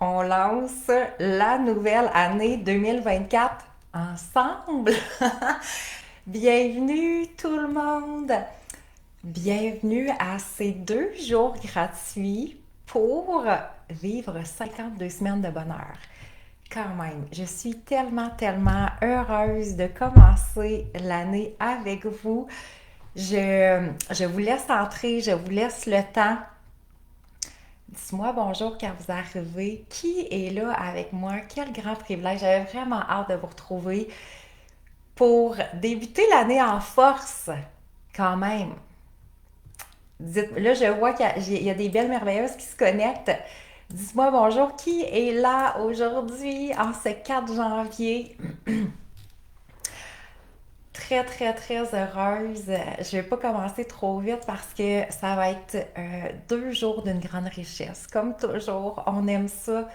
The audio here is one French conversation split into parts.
On lance la nouvelle année 2024 ensemble. Bienvenue tout le monde. Bienvenue à ces 2 jours gratuits pour vivre 52 semaines de bonheur. Quand même, je suis tellement heureuse de commencer l'année avec vous. Je vous laisse entrer, je vous laisse le temps. Dis-moi bonjour quand vous arrivez. Qui est là avec moi? Quel grand privilège. J'avais vraiment hâte de vous retrouver pour débuter l'année en force. Quand même. Là, je vois qu'il y a des belles merveilleuses qui se connectent. Dis-moi bonjour. Qui est là aujourd'hui en ce 4 janvier? Très heureuse. Je vais pas commencer trop vite parce que ça va être 2 jours d'une grande richesse. Comme toujours, on aime ça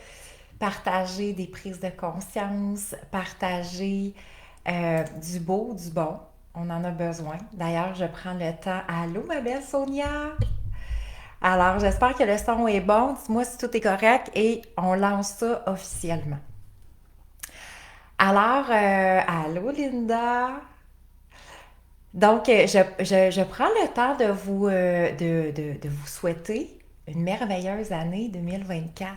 partager des prises de conscience, partager du beau, du bon. On en a besoin. D'ailleurs, je prends le temps. Allô, ma belle Sonia? Alors, j'espère que le son est bon. Dis-moi si tout est correct et on lance ça officiellement. Alors, allô, Linda? Donc, je prends le temps de de vous souhaiter une merveilleuse année 2024.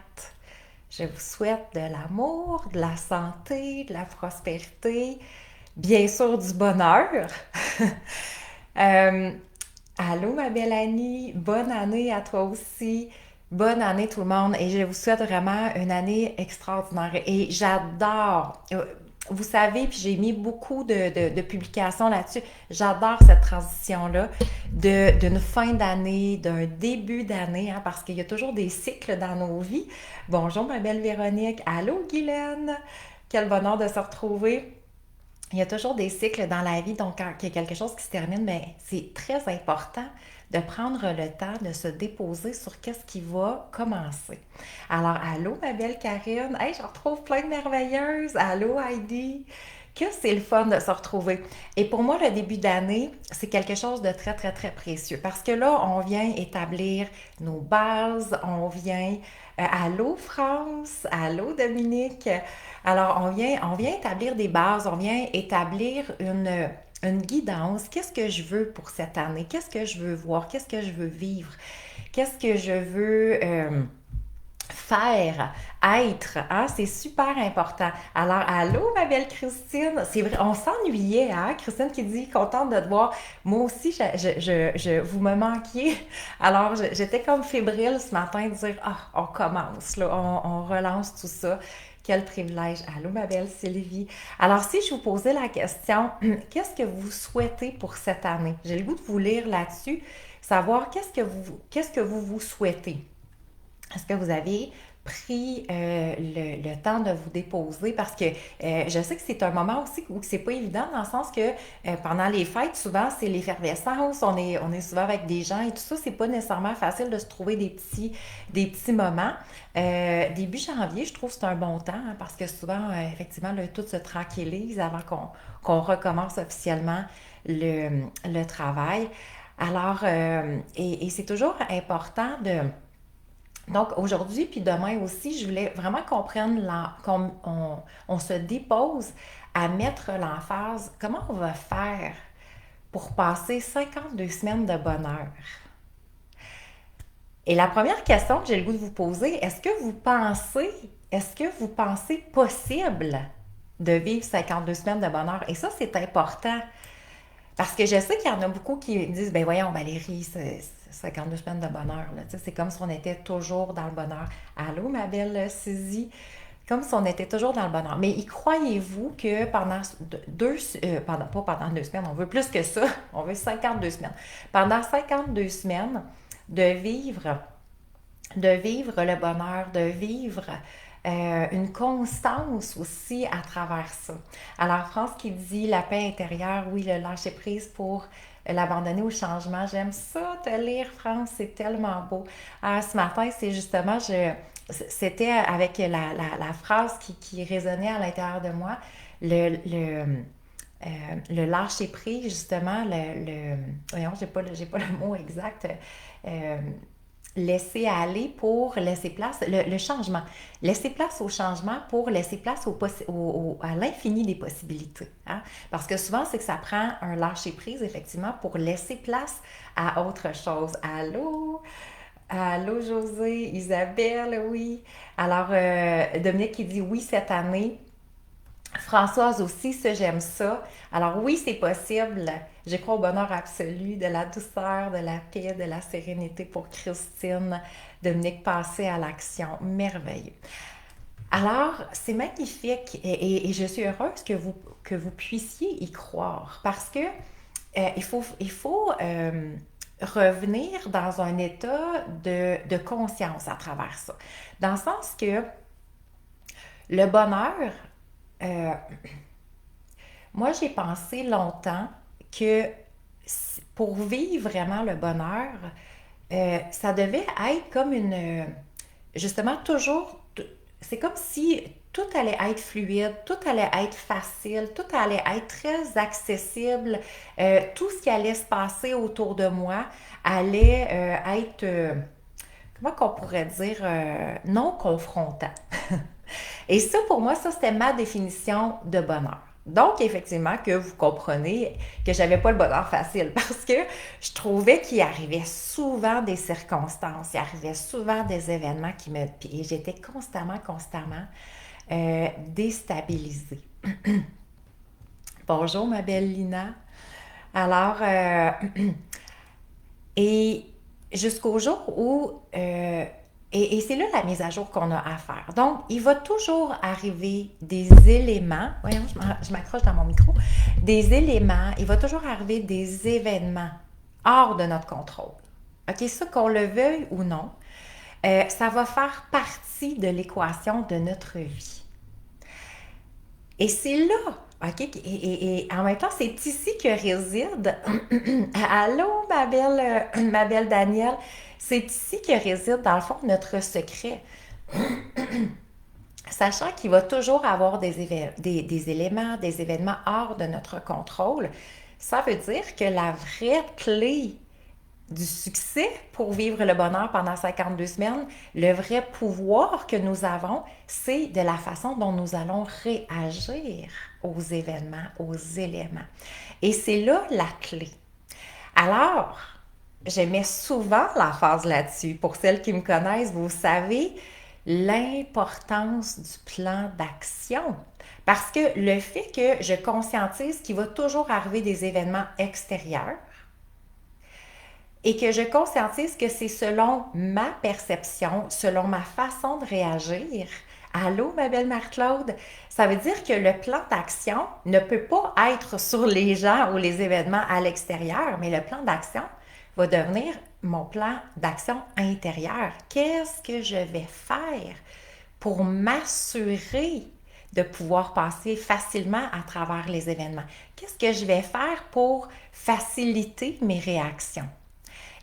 Je vous souhaite de l'amour, de la santé, de la prospérité, bien sûr du bonheur. Euh, Allô, ma belle Annie, bonne année à toi aussi. Bonne année tout le monde et je vous souhaite vraiment une année extraordinaire. Et j'adore, vous savez, puis j'ai mis beaucoup de publications là-dessus, j'adore cette transition-là d'une fin d'année, d'un début d'année, hein, parce qu'il y a toujours des cycles dans nos vies. Bonjour ma belle Véronique, allô Guylaine, quel bonheur de se retrouver. Il y a toujours des cycles dans la vie, donc quand il y a quelque chose qui se termine, mais c'est très important de prendre le temps de se déposer sur qu'est-ce qui va commencer. Alors, allô, ma belle Karine. Hey, je retrouve plein de merveilleuses. Allô, Heidi. Que c'est le fun de se retrouver. Et pour moi, le début d'année, c'est quelque chose de très précieux parce que là, on vient établir nos bases, on vient... allô, France. Allô, Dominique. Alors, on vient établir des bases, on vient établir une guidance. Qu'est-ce que je veux pour cette année? Qu'est-ce que je veux voir? Qu'est-ce que je veux vivre? Qu'est-ce que je veux faire, être? Hein? C'est super important. Alors, allô, ma belle Christine? C'est vrai, on s'ennuyait, hein? Christine qui dit, contente de te voir. Moi aussi, vous me manquiez. Alors, j'étais comme fébrile ce matin de dire, ah, on commence, là, on relance tout ça. Quel privilège. Allô, ma belle Sylvie. Alors, si je vous posais la question, qu'est-ce que vous souhaitez pour cette année? J'ai le goût de vous lire là-dessus, savoir qu'est-ce que vous souhaitez. Est-ce que vous avez pris le temps de vous déposer parce que je sais que c'est un moment aussi où c'est pas évident dans le sens que pendant les fêtes, souvent c'est l'effervescence, on est souvent avec des gens et tout ça, c'est pas nécessairement facile de se trouver des petits moments. Début janvier, je trouve que c'est un bon temps hein, parce que souvent, effectivement, tout se tranquillise avant qu'on recommence officiellement le travail. Alors, et c'est toujours important de donc aujourd'hui puis demain aussi, je voulais vraiment qu'on se dépose à mettre l'emphase. Comment on va faire pour passer 52 semaines de bonheur? Et la première question que j'ai le goût de vous poser, est-ce que vous pensez possible de vivre 52 semaines de bonheur? Et ça, c'est important. Parce que je sais qu'il y en a beaucoup qui disent, ben voyons Valérie, c'est 52 semaines de bonheur. Là. Tu sais, c'est comme si on était toujours dans le bonheur. Allô, ma belle Suzy? Comme si on était toujours dans le bonheur. Mais y croyez-vous que pas pendant 2 semaines, on veut plus que ça, on veut 52 semaines. Pendant 52 semaines, de vivre de vivre le bonheur, de vivre une constance aussi à travers ça. Alors, France qui dit la paix intérieure, oui, le lâcher prise pour l'abandonner au changement. J'aime ça te lire, France, c'est tellement beau. Ce matin, c'est justement, c'était avec la phrase qui résonnait à l'intérieur de moi, le lâcher prise, justement, voyons, j'ai pas le mot exact. Euh, laisser aller pour laisser place, le changement. Laisser place au changement pour laisser place à l'infini des possibilités. Hein? Parce que souvent, c'est que ça prend un lâcher-prise, effectivement, pour laisser place à autre chose. Allô? Allô, José, Isabelle, oui. Alors, Dominique qui dit oui cette année. Françoise aussi, ça, j'aime ça. Alors oui, c'est possible. Je crois au bonheur absolu, de la douceur, de la paix, de la sérénité pour Christine. Dominique, passer à l'action. Merveilleux. Alors, c'est magnifique et je suis heureuse que vous puissiez y croire parce que il faut revenir dans un état de conscience à travers ça. Dans le sens que le bonheur, euh, moi, j'ai pensé longtemps que pour vivre vraiment le bonheur, ça devait être comme justement, toujours. C'est comme si tout allait être fluide, tout allait être facile, tout allait être très accessible. Tout ce qui allait se passer autour de moi allait être, comment qu'on pourrait dire, non confrontant. Et ça, pour moi, ça, c'était ma définition de bonheur. Donc, effectivement, que vous comprenez que j'avais pas le bonheur facile parce que je trouvais qu'il arrivait souvent des circonstances, il arrivait souvent des événements et j'étais constamment déstabilisée. Bonjour, ma belle Lina. Alors, et jusqu'au jour où et c'est là la mise à jour qu'on a à faire. Donc, il va toujours arriver des éléments, voyons, je m'accroche dans mon micro, des éléments, il va toujours arriver des événements hors de notre contrôle. OK, ça qu'on le veuille ou non, ça va faire partie de l'équation de notre vie. Et c'est là, OK, et en même temps, c'est ici que réside, allô ma belle Danielle, c'est ici que réside dans le fond notre secret. Sachant qu'il va toujours avoir des éléments, des événements hors de notre contrôle, ça veut dire que la vraie clé du succès pour vivre le bonheur pendant 52 semaines, le vrai pouvoir que nous avons, c'est de la façon dont nous allons réagir aux événements, aux éléments. Et c'est là la clé. Alors, je mets souvent l'emphase là-dessus. Pour celles qui me connaissent, vous savez l'importance du plan d'action. Parce que le fait que je conscientise qu'il va toujours arriver des événements extérieurs, et que je conscientise que c'est selon ma perception, selon ma façon de réagir. Allô, ma belle Marc-Claude? Ça veut dire que le plan d'action ne peut pas être sur les gens ou les événements à l'extérieur, mais le plan d'action va devenir mon plan d'action intérieur. Qu'est-ce que je vais faire pour m'assurer de pouvoir passer facilement à travers les événements? Qu'est-ce que je vais faire pour faciliter mes réactions?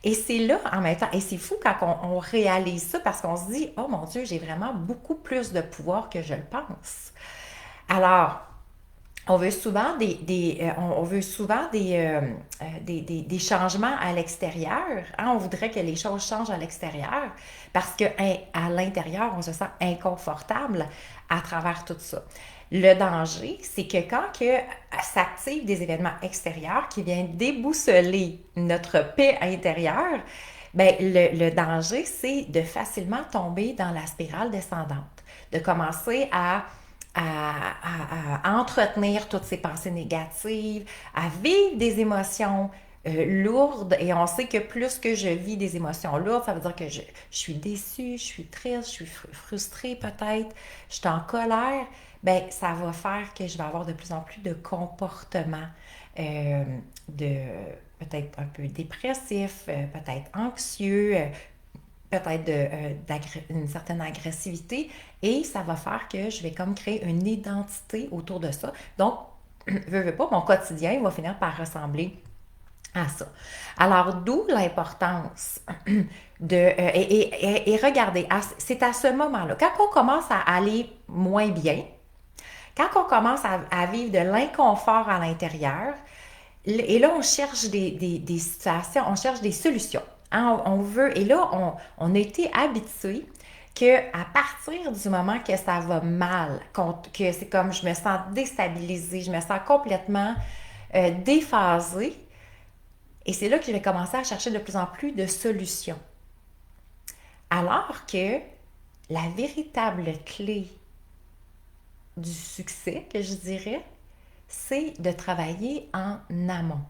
Et c'est là, en même temps, et c'est fou quand on réalise ça parce qu'on se dit, oh mon Dieu, j'ai vraiment beaucoup plus de pouvoir que je le pense. Alors, on veut souvent on veut souvent des changements à l'extérieur. Hein? On voudrait que les choses changent à l'extérieur parce qu'à l'intérieur, on se sent inconfortable à travers tout ça. Le danger, c'est que quand s'activent des événements extérieurs qui viennent déboussoler notre paix intérieure, ben le danger, c'est de facilement tomber dans la spirale descendante, de commencer à entretenir toutes ces pensées négatives, à vivre des émotions lourdes. Et on sait que plus que je vis des émotions lourdes, ça veut dire que je suis déçue, je suis triste, je suis frustrée peut-être, je suis en colère. Ben ça va faire que je vais avoir de plus en plus de comportements de peut-être un peu dépressifs, peut-être anxieux, peut-être une certaine agressivité et ça va faire que je vais comme créer une identité autour de ça. Donc, veux pas, mon quotidien va finir par ressembler à ça. Alors, d'où l'importance et regardez, c'est à ce moment-là, quand on commence à aller moins bien, quand on commence à vivre de l'inconfort à l'intérieur, et là, on cherche des situations, on cherche des solutions. Hein, on veut, et là, on a été habitué qu'à partir du moment que ça va mal, que c'est comme je me sens déstabilisée, je me sens complètement déphasée, et c'est là que je vais commencer à chercher de plus en plus de solutions. Alors que la véritable clé du succès, que je dirais, c'est de travailler en amont.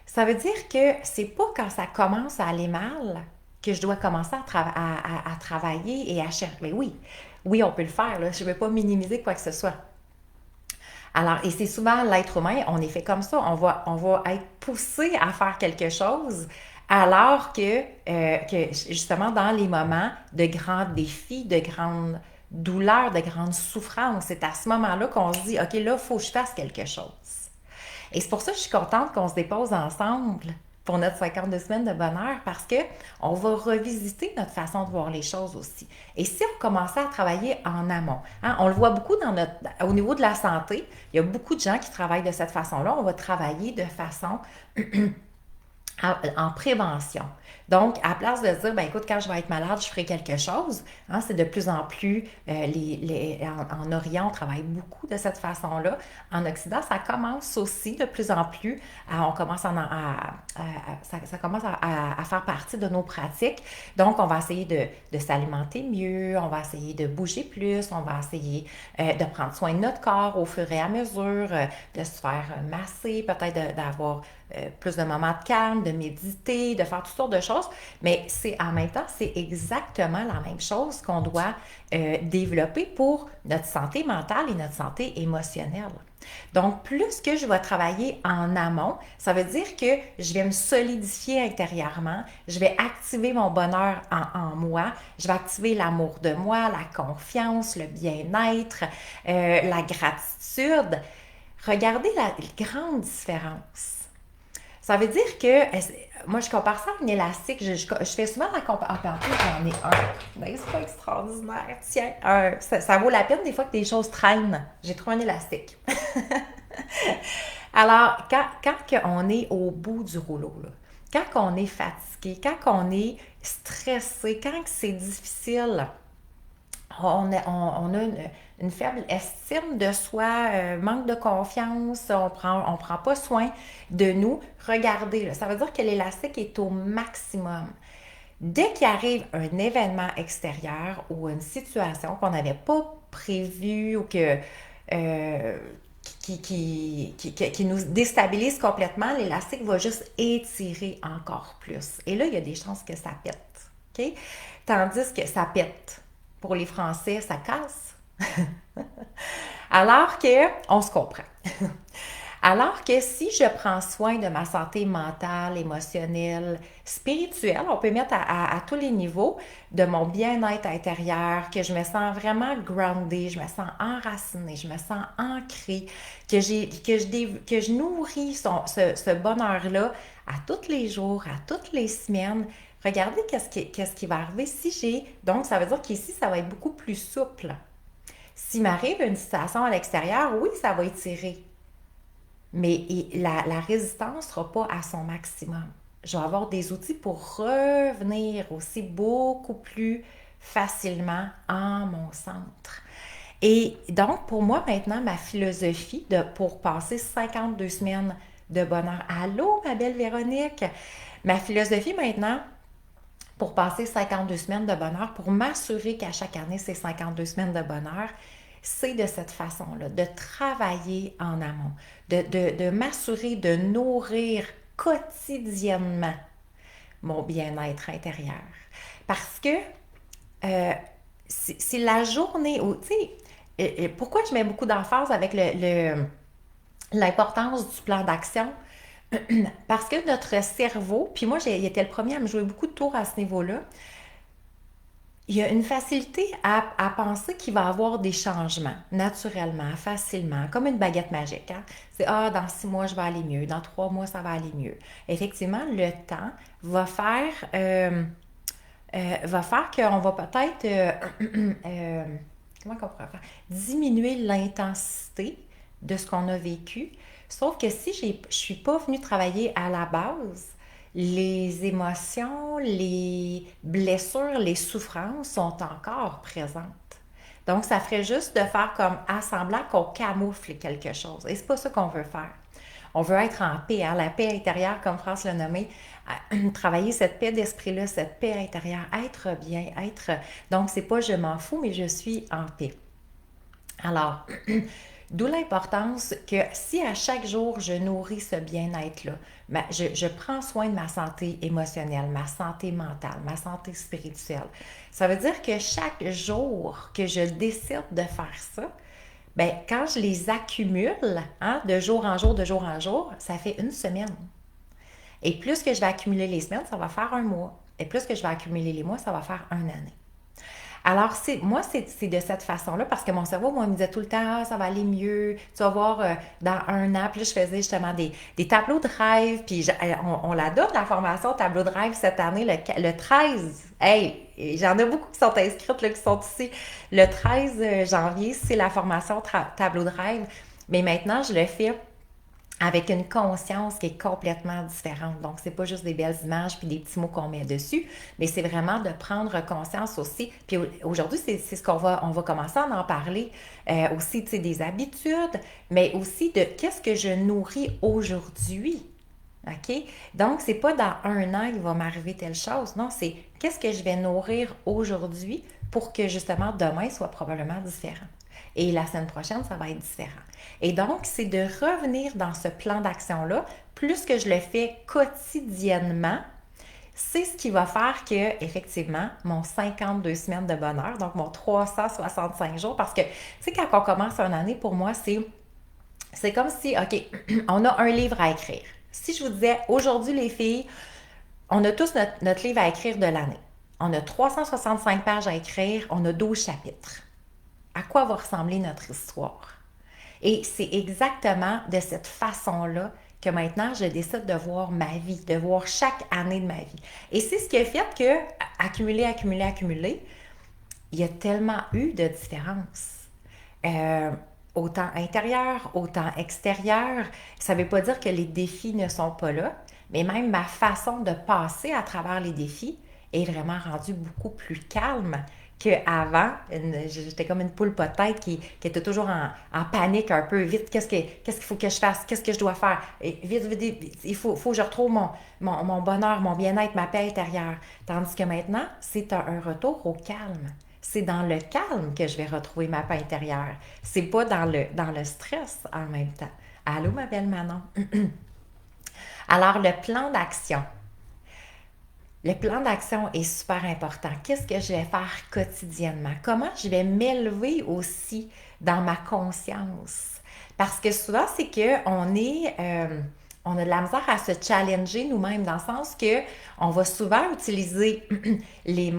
Ça veut dire que c'est pas quand ça commence à aller mal que je dois commencer à travailler et à chercher. Mais oui, oui, on peut le faire, là. Je ne veux pas minimiser quoi que ce soit. Alors, et c'est souvent l'être humain, on est fait comme ça. On va être poussé à faire quelque chose alors que justement dans les moments de grands défis, de grandes douleurs, de grandes souffrances, c'est à ce moment-là qu'on se dit, OK, là, il faut que je fasse quelque chose. Et c'est pour ça que je suis contente qu'on se dépose ensemble pour notre 52 semaines de bonheur parce que on va revisiter notre façon de voir les choses aussi. Et si on commençait à travailler en amont, hein, on le voit beaucoup au niveau de la santé, il y a beaucoup de gens qui travaillent de cette façon-là. On va travailler de façon en prévention. Donc, à la place de dire, ben écoute, quand je vais être malade, je ferai quelque chose, hein, c'est de plus en plus, en Orient, on travaille beaucoup de cette façon-là. En Occident, ça commence aussi de plus en plus, on commence ça commence à faire partie de nos pratiques. Donc, on va essayer de s'alimenter mieux, on va essayer de bouger plus, on va essayer de prendre soin de notre corps au fur et à mesure, de se faire masser, peut-être d'avoir plus de moments de calme, de méditer, de faire toutes sortes de choses. Mais en même temps, c'est exactement la même chose qu'on doit développer pour notre santé mentale et notre santé émotionnelle. Donc, plus que je vais travailler en amont, ça veut dire que je vais me solidifier intérieurement, je vais activer mon bonheur en moi, je vais activer l'amour de moi, la confiance, le bien-être, la gratitude. Regardez la grande différence. Ça veut dire que, moi, je compare ça à un élastique. Je fais souvent la comparaison. En plus, j'en ai un. Ben, c'est pas extraordinaire. Tiens, ça vaut la peine des fois que des choses traînent. J'ai trouvé un élastique. Alors, quand on est au bout du rouleau, là, quand on est fatigué, quand on est stressé, quand c'est difficile, on a une faible estime de soi, manque de confiance, on prend pas soin de nous. Regardez, là, ça veut dire que l'élastique est au maximum. Dès qu'il arrive un événement extérieur ou une situation qu'on n'avait pas prévue ou euh, qui nous déstabilise complètement, l'élastique va juste étirer encore plus. Et là, il y a des chances que ça pète. OK? Tandis que ça pète. Pour les Français, ça casse. Alors que, on se comprend. Alors que si je prends soin de ma santé mentale, émotionnelle, spirituelle, on peut mettre à tous les niveaux de mon bien-être intérieur, que je me sens vraiment grounded, je me sens enracinée, je me sens ancrée, que je nourris ce bonheur-là à tous les jours, à toutes les semaines. Regardez qu'est-ce qui va arriver si j'ai... Donc, ça veut dire qu'ici, ça va être beaucoup plus souple. S'il m'arrive une situation à l'extérieur, oui, ça va étirer. Mais la résistance ne sera pas à son maximum. Je vais avoir des outils pour revenir aussi beaucoup plus facilement en mon centre. Et donc, pour moi, maintenant, ma philosophie pour passer 52 semaines de bonheur. Allô, ma belle Véronique! Ma philosophie maintenant, pour passer 52 semaines de bonheur, pour m'assurer qu'à chaque année, c'est 52 semaines de bonheur, c'est de cette façon-là, de travailler en amont, de m'assurer de nourrir quotidiennement mon bien-être intérieur. Parce que c'est la journée où, tu sais, pourquoi je mets beaucoup d'emphase avec l'importance du plan d'action? Parce que notre cerveau, puis moi, il était le premier à me jouer beaucoup de tours à ce niveau-là, il y a une facilité à penser qu'il va y avoir des changements naturellement, facilement, comme une baguette magique. Hein? C'est dans 6 mois, je vais aller mieux, dans 3 mois, ça va aller mieux. Effectivement, le temps va faire qu'on va peut-être, comment on pourrait faire, diminuer l'intensité de ce qu'on a vécu. Sauf que si je ne suis pas venue travailler à la base, les émotions, les blessures, les souffrances sont encore présentes. Donc, ça ferait juste de faire comme assemblant qu'on camoufle quelque chose. Et c'est pas ça qu'on veut faire. On veut être en paix, hein? La paix intérieure, comme France l'a nommé, travailler cette paix d'esprit-là, cette paix intérieure, être bien, être... Donc, c'est pas je m'en fous, mais je suis en paix. Alors, d'où l'importance que si à chaque jour je nourris ce bien-être-là, je prends soin de ma santé émotionnelle, ma santé mentale, ma santé spirituelle, ça veut dire que chaque jour que je décide de faire ça, ben, quand je les accumule, hein, de jour en jour, de jour en jour, ça fait une semaine. Et plus que je vais accumuler les semaines, ça va faire un mois. Et plus que je vais accumuler les mois, ça va faire une année. Alors, moi, c'est de cette façon-là, parce que mon cerveau, moi, me disait tout le temps, ah, ça va aller mieux, tu vas voir dans un an. Puis là, je faisais justement des tableaux de rêve, puis on la donne, la formation tableau de rêve cette année, le 13. Hey, j'en ai beaucoup qui sont inscrites, là, qui sont ici. Le 13 janvier, c'est la formation tableau de rêve. Mais maintenant, je le fais avec une conscience qui est complètement différente. Donc, c'est pas juste des belles images puis des petits mots qu'on met dessus, mais c'est vraiment de prendre conscience aussi. Puis aujourd'hui, c'est ce on va commencer à en parler aussi, tu sais, des habitudes, mais aussi de qu'est-ce que je nourris aujourd'hui. OK? Donc, c'est pas dans un an il va m'arriver telle chose. Non, c'est qu'est-ce que je vais nourrir aujourd'hui pour que justement demain soit probablement différent. Et la semaine prochaine, ça va être différent. Et donc, c'est de revenir dans ce plan d'action-là. Plus que je le fais quotidiennement, c'est ce qui va faire que, effectivement, mon 52 semaines de bonheur, donc mon 365 jours, parce que, tu sais, quand on commence une année, pour moi, c'est comme si, OK, on a un livre à écrire. Si je vous disais, aujourd'hui, les filles, on a tous notre livre à écrire de l'année. On a 365 pages à écrire, on a 12 chapitres. À quoi va ressembler notre histoire? Et c'est exactement de cette façon-là que maintenant, je décide de voir ma vie, de voir chaque année de ma vie. Et c'est ce qui a fait que, accumuler, il y a tellement eu de différences. Euh, Autant intérieur, autant extérieur. Ça ne veut pas dire que les défis ne sont pas là, mais même ma façon de passer à travers les défis est vraiment rendue beaucoup plus calme qu'avant. J'étais comme une poule peut-être qui était toujours en panique un peu. Vite, qu'est-ce qu'il faut que je fasse? Qu'est-ce que je dois faire? Et vite, il faut que je retrouve mon bonheur, mon bien-être, ma paix intérieure. Tandis que maintenant, c'est un retour au calme. C'est dans le calme que je vais retrouver ma paix intérieure. C'est pas dans le stress en même temps. Allô, ma belle Manon? Alors, le plan d'action. Le plan d'action est super important. Qu'est-ce que je vais faire quotidiennement? Comment je vais m'élever aussi dans ma conscience? Parce que souvent, c'est on a de la misère à se challenger nous-mêmes dans le sens que on va souvent utiliser les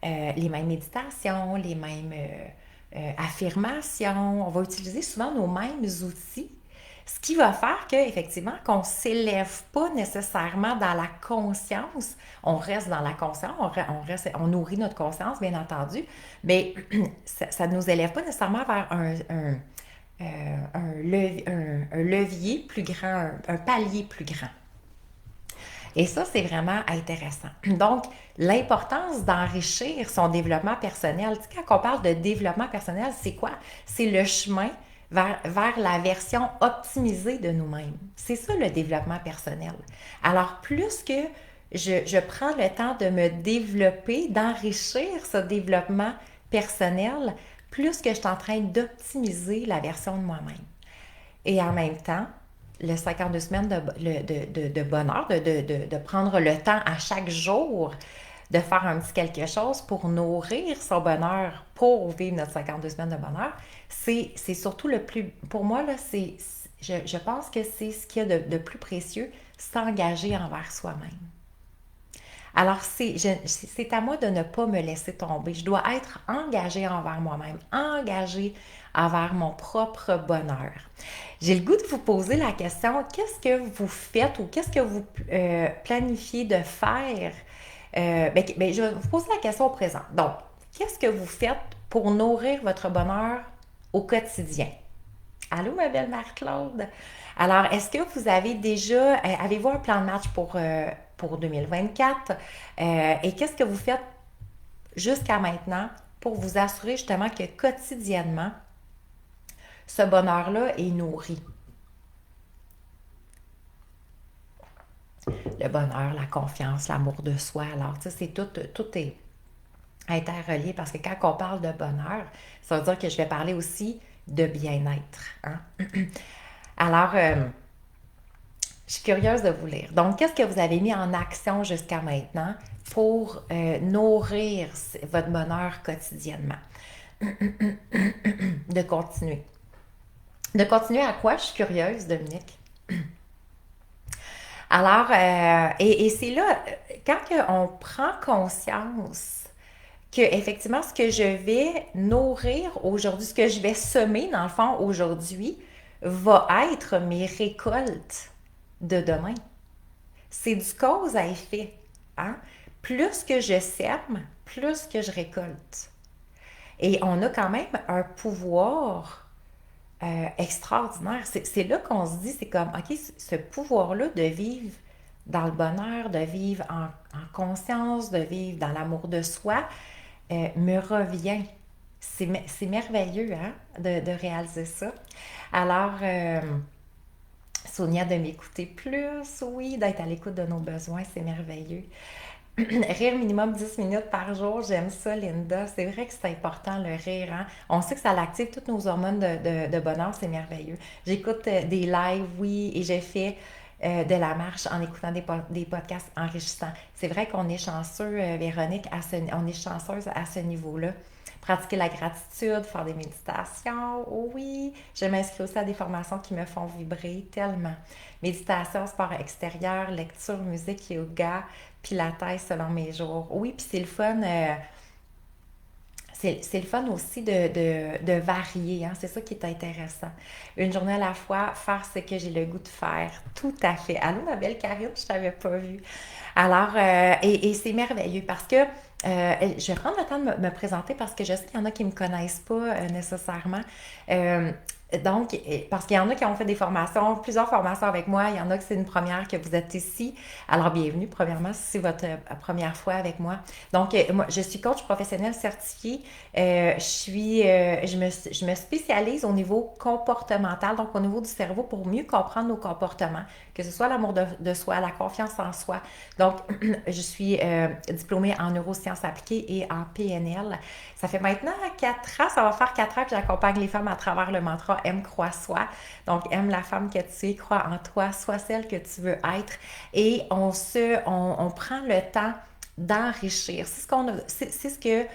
les mêmes méditations, les mêmes affirmations. On va utiliser souvent nos mêmes outils, ce qui va faire qu'effectivement, qu'on ne s'élève pas nécessairement dans la conscience. On reste dans la conscience, on nourrit notre conscience, bien entendu, mais ça ne nous élève pas nécessairement vers un levier plus grand, un palier plus grand. Et ça, c'est vraiment intéressant. Donc, l'importance d'enrichir son développement personnel. Tu sais, quand on parle de développement personnel, c'est quoi? C'est le chemin vers la version optimisée de nous-mêmes. C'est ça le développement personnel. Alors, plus que je prends le temps de me développer, d'enrichir ce développement personnel, plus que je suis en train d'optimiser la version de moi-même. Et en même temps, le 52 semaines de bonheur, de prendre le temps à chaque jour de faire un petit quelque chose pour nourrir son bonheur, pour vivre notre 52 semaines de bonheur, c'est surtout le plus... Pour moi, là, je pense que c'est ce qu'il y a de plus précieux, s'engager envers soi-même. Alors, c'est à moi de ne pas me laisser tomber. Je dois être engagée envers moi-même, engagée envers mon propre bonheur. J'ai le goût de vous poser la question, qu'est-ce que vous faites ou qu'est-ce que vous planifiez de faire? Je vais vous poser la question au présent. Donc, qu'est-ce que vous faites pour nourrir votre bonheur au quotidien? Allô, ma belle Marie-Claude. Alors, est-ce que vous avez déjà, avez-vous un plan de match pour 2024? Et qu'est-ce que vous faites jusqu'à maintenant pour vous assurer justement que quotidiennement, ce bonheur-là est nourri? Le bonheur, la confiance, l'amour de soi. Alors, tu sais, c'est tout est interrelié parce que quand on parle de bonheur, ça veut dire que je vais parler aussi de bien-être. Hein? Alors, je suis curieuse de vous lire. Donc, qu'est-ce que vous avez mis en action jusqu'à maintenant pour nourrir votre bonheur quotidiennement? De continuer. De continuer à quoi? Je suis curieuse, Dominique. Alors, et c'est là, quand on prend conscience que effectivement ce que je vais nourrir aujourd'hui, ce que je vais semer dans le fond aujourd'hui, va être mes récoltes de demain. C'est du cause à effet. Hein? Plus que je sème, plus que je récolte. Et on a quand même un pouvoir extraordinaire. C'est là qu'on se dit, c'est comme, OK, ce pouvoir-là de vivre dans le bonheur, de vivre en conscience, de vivre dans l'amour de soi, me revient. C'est merveilleux hein, de réaliser ça. Alors, Sonia, de m'écouter plus, oui, d'être à l'écoute de nos besoins, c'est merveilleux. Rire minimum 10 minutes par jour, j'aime ça, Linda. C'est vrai que c'est important, le rire. Hein? On sait que ça active toutes nos hormones de bonheur, c'est merveilleux. J'écoute des lives, oui, et j'ai fait de la marche en écoutant des podcasts enrichissants. C'est vrai qu'on est chanceux, Véronique, on est chanceuse à ce niveau-là. Pratiquer la gratitude, faire des méditations, oui. Je m'inscris aussi à des formations qui me font vibrer tellement. Méditation, sport extérieur, lecture, musique, yoga, pilates selon mes jours. Oui, puis c'est le fun. C'est le fun aussi de varier, hein? C'est ça qui est intéressant. Une journée à la fois, faire ce que j'ai le goût de faire. Tout à fait. Allô, ma belle Karine, je t'avais pas vue. Alors, et c'est merveilleux parce que je vais prendre le temps de me présenter parce que je sais qu'il y en a qui ne me connaissent pas nécessairement. Euh, donc, parce qu'il y en a qui ont fait des formations, plusieurs formations avec moi. Il y en a que c'est une première que vous êtes ici. Alors, bienvenue, premièrement, si c'est votre première fois avec moi. Donc, moi, je suis coach professionnel certifié. Je me spécialise au niveau comportemental, donc au niveau du cerveau pour mieux comprendre nos comportements, que ce soit l'amour de soi, la confiance en soi. Donc, je suis diplômée en neurosciences appliquées et en PNL. Ça fait maintenant 4 ans, ça va faire 4 ans que j'accompagne les femmes à travers le mantra Aime, crois, soi. Donc, aime la femme que tu es, crois en toi, sois celle que tu veux être. Et on prend le temps d'enrichir. C'est ce que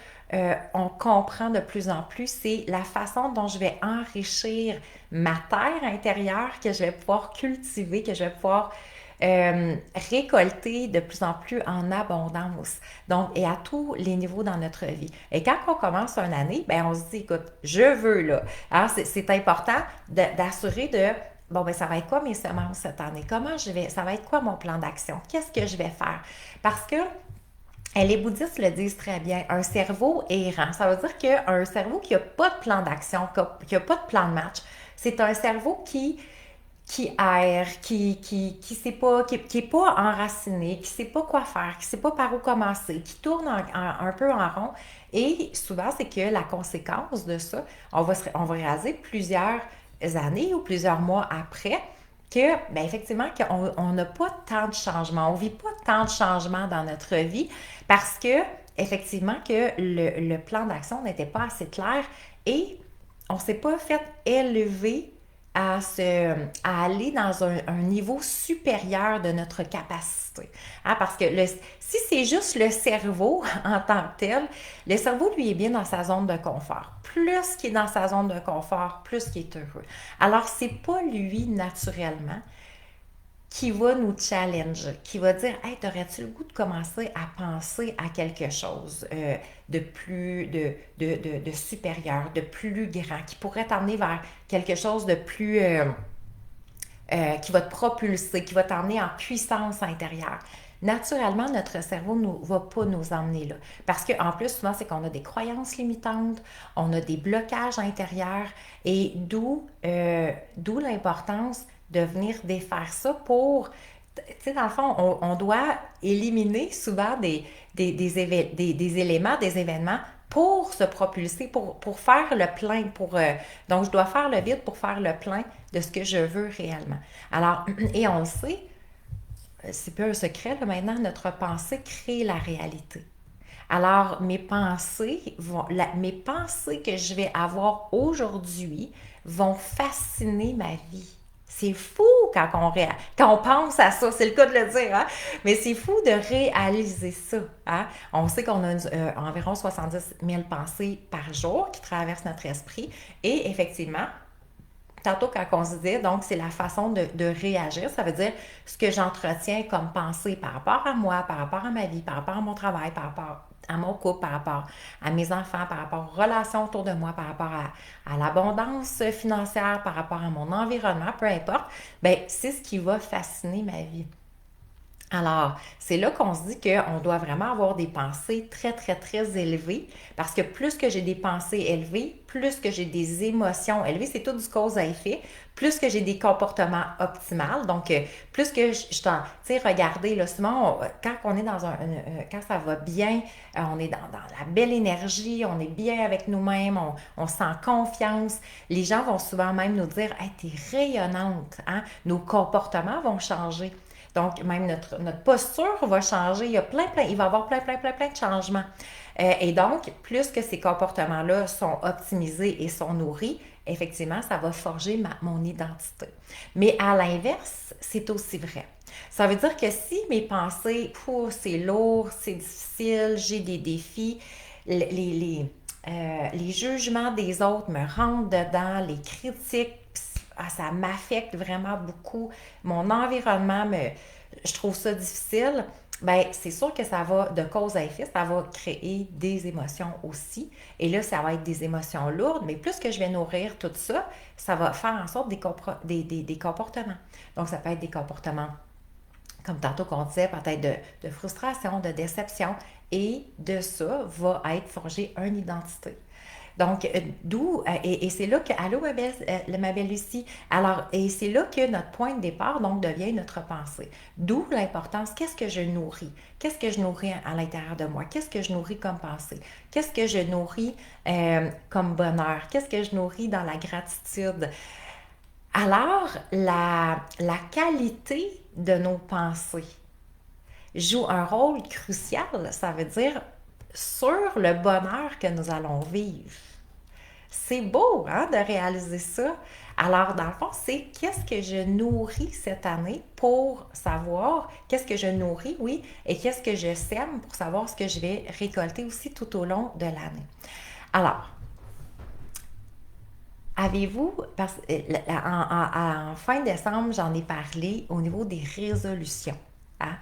on comprend de plus en plus, c'est la façon dont je vais enrichir ma terre intérieure, que je vais pouvoir cultiver, que je vais pouvoir récolter de plus en plus en abondance. Donc, et à tous les niveaux dans notre vie. Et quand on commence une année, ben on se dit, écoute, je veux là. Alors, c'est important d'assurer de bon, ben, ça va être quoi mes semences cette année? Ça va être quoi mon plan d'action? Qu'est-ce que je vais faire? Parce que les bouddhistes le disent très bien, un cerveau errant. Ça veut dire qu'un cerveau qui n'a pas de plan d'action, qui n'a pas de plan de match, c'est un cerveau qui erre, qui sait pas, qui est pas enraciné, qui sait pas quoi faire, qui sait pas par où commencer, qui tourne un peu en rond. Et souvent, c'est que la conséquence de ça, on va réaliser plusieurs années ou plusieurs mois après que, ben effectivement, qu'on n'a pas tant de changements. On ne vit pas tant de changements dans notre vie parce que, effectivement, que le plan d'action n'était pas assez clair et on ne s'est pas fait élever à aller dans un niveau supérieur de notre capacité. Hein, parce que si c'est juste le cerveau en tant que tel, le cerveau, lui, est bien dans sa zone de confort. Plus qu'il est dans sa zone de confort, plus qu'il est heureux. Alors, c'est pas lui, naturellement, qui va nous challenger, qui va dire Hey, t'aurais-tu le goût de commencer à penser à quelque chose de plus de supérieur, de plus grand, qui pourrait t'emmener vers quelque chose de plus qui va te propulser, qui va t'emmener en puissance intérieure. naturellement, notre cerveau ne va pas nous emmener là. Parce qu'en plus, souvent, c'est qu'on a des croyances limitantes, on a des blocages intérieurs, et d'où l'importance de venir défaire ça pour... Tu sais, dans le fond, on doit éliminer souvent des éléments, des événements pour se propulser, pour faire le plein, donc je dois faire le vide pour faire le plein de ce que je veux réellement. Alors, et on le sait, c'est plus un secret, là, maintenant, notre pensée crée la réalité. Alors, mes pensées que je vais avoir aujourd'hui vont fasciner ma vie. C'est fou quand on pense à ça, c'est le cas de le dire, hein? Mais c'est fou de réaliser ça. Hein? On sait qu'on a environ 70 000 pensées par jour qui traversent notre esprit et effectivement, tantôt quand on se disait, donc c'est la façon de réagir, ça veut dire ce que j'entretiens comme pensée par rapport à moi, par rapport à ma vie, par rapport à mon travail, par rapport à mon couple, par rapport à mes enfants, par rapport aux relations autour de moi, par rapport à l'abondance financière, par rapport à mon environnement, peu importe, ben c'est ce qui va fasciner ma vie. Alors, c'est là qu'on se dit qu'on doit vraiment avoir des pensées très, très, très élevées parce que plus que j'ai des pensées élevées, plus que j'ai des émotions élevées, c'est tout du cause à effet, plus que j'ai des comportements optimaux. Donc, plus que tu sais, regardez, là, souvent, quand on est quand ça va bien, on est dans la belle énergie, on est bien avec nous-mêmes, on sent confiance. Les gens vont souvent même nous dire, hey, t'es rayonnante, hein? Nos comportements vont changer. Donc, même notre posture va changer. Il y a il va y avoir plein de changements. Et donc, plus que ces comportements-là sont optimisés et sont nourris, effectivement, ça va forger mon identité. Mais à l'inverse, c'est aussi vrai. Ça veut dire que si mes pensées, c'est lourd, c'est difficile, j'ai des défis, les jugements des autres me rentrent dedans, les critiques, ça m'affecte vraiment beaucoup. Mon environnement, je trouve ça difficile. Ben, c'est sûr que ça va, de cause à effet, ça va créer des émotions aussi. Et là, ça va être des émotions lourdes, mais plus que je vais nourrir tout ça, ça va faire en sorte des comportements. Donc, ça peut être des comportements, comme tantôt qu'on disait, peut-être de frustration, de déception. Et de ça va être forgé une identité. Donc, et c'est là que, allô, ma belle Lucie, alors, et c'est là que notre point de départ, donc, devient notre pensée. D'où l'importance, qu'est-ce que je nourris? Qu'est-ce que je nourris à l'intérieur de moi? Qu'est-ce que je nourris comme pensée? Qu'est-ce que je nourris comme bonheur? Qu'est-ce que je nourris dans la gratitude? Alors, la qualité de nos pensées joue un rôle crucial, ça veut dire sur le bonheur que nous allons vivre. C'est beau, hein, de réaliser ça. Alors, dans le fond, c'est qu'est-ce que je nourris cette année pour savoir qu'est-ce que je nourris, oui, et qu'est-ce que je sème pour savoir ce que je vais récolter aussi tout au long de l'année. Alors, avez-vous, en fin décembre, j'en ai parlé au niveau des résolutions. Hein?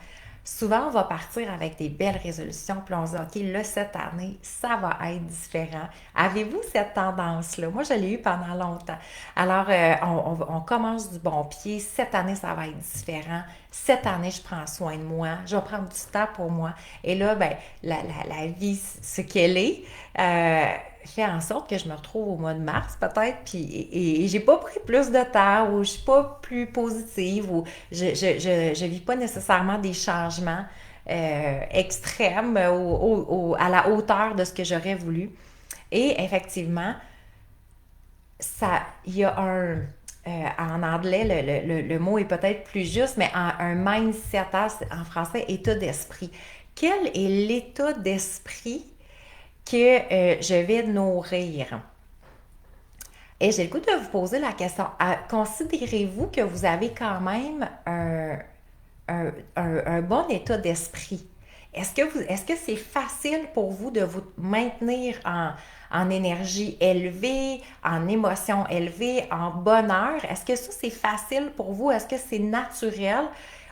Souvent, on va partir avec des belles résolutions, puis on se dit, OK, là, cette année, ça va être différent. Avez-vous cette tendance-là? Moi, je l'ai eu pendant longtemps. Alors, on commence du bon pied. Cette année, ça va être différent. Cette année, je prends soin de moi. Je vais prendre du temps pour moi. Et là, ben, la vie, ce qu'elle est, fait en sorte que je me retrouve au mois de mars peut-être, puis et j'ai pas pris plus de temps ou je suis pas plus positive ou je vis pas nécessairement des changements extrêmes à la hauteur de ce que j'aurais voulu. Et effectivement, il y a en anglais, le mot est peut-être plus juste, mais un mindset, en français, état d'esprit. Quel est l'état d'esprit que je vais nourrir? Et j'ai le goût de vous poser la question. Considérez-vous que vous avez quand même un bon état d'esprit? Est-ce que c'est facile pour vous de vous maintenir en énergie élevée, en émotion élevée, en bonheur? Est-ce que ça, c'est facile pour vous? Est-ce que c'est naturel?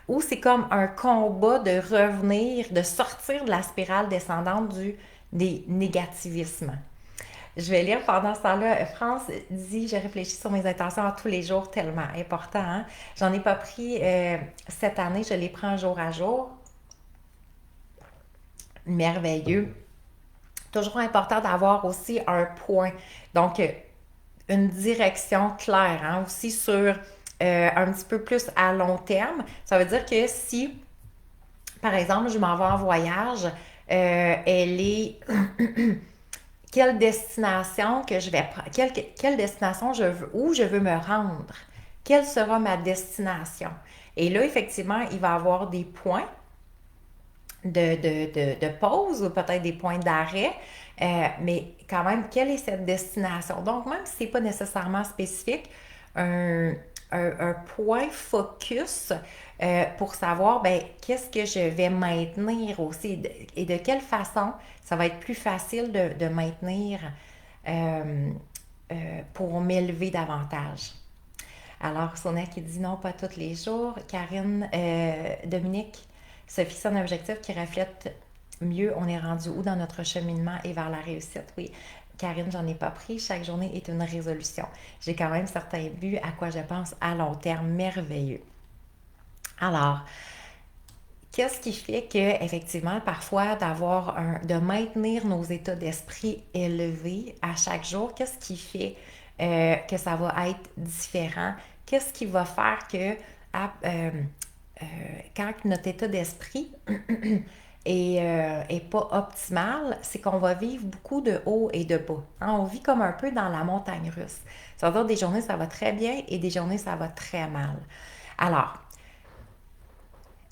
Ou c'est comme un combat de revenir, de sortir de la spirale descendante des négativismes? Je vais lire pendant ce temps-là. France dit, je réfléchis sur mes intentions à tous les jours, tellement important. Hein? J'en ai pas pris cette année, je les prends jour à jour. merveilleux. Toujours important d'avoir aussi un point. Donc, une direction claire, hein, aussi sur un petit peu plus à long terme. Ça veut dire que si, par exemple, je m'en vais en voyage, elle est quelle destination que je vais quelle destination je veux, où je veux me rendre, quelle sera ma destination. Et là, effectivement, il va y avoir des points de pause ou peut-être des points d'arrêt, mais quand même, quelle est cette destination? Donc, même si ce n'est pas nécessairement spécifique, un, un point focus pour savoir ben, qu'est-ce que je vais maintenir aussi et de quelle façon ça va être plus facile de maintenir euh, pour m'élever davantage. Alors, Sonia qui dit non, pas tous les jours. Karine, Dominique, se fixer un objectif qui reflète mieux on est rendu où dans notre cheminement et vers la réussite. Oui, Karine, j'en ai pas pris. Chaque journée est une résolution. J'ai quand même certains buts à quoi je pense à long terme. Merveilleux. Alors, qu'est-ce qui fait que, effectivement, parfois, de maintenir nos états d'esprit élevés à chaque jour, qu'est-ce qui fait que ça va être différent? Qu'est-ce qui va faire que quand notre état d'esprit est pas optimal, c'est qu'on va vivre beaucoup de hauts et de bas. Hein? On vit comme un peu dans la montagne russe. Ça veut dire des journées, ça va très bien et des journées, ça va très mal. Alors,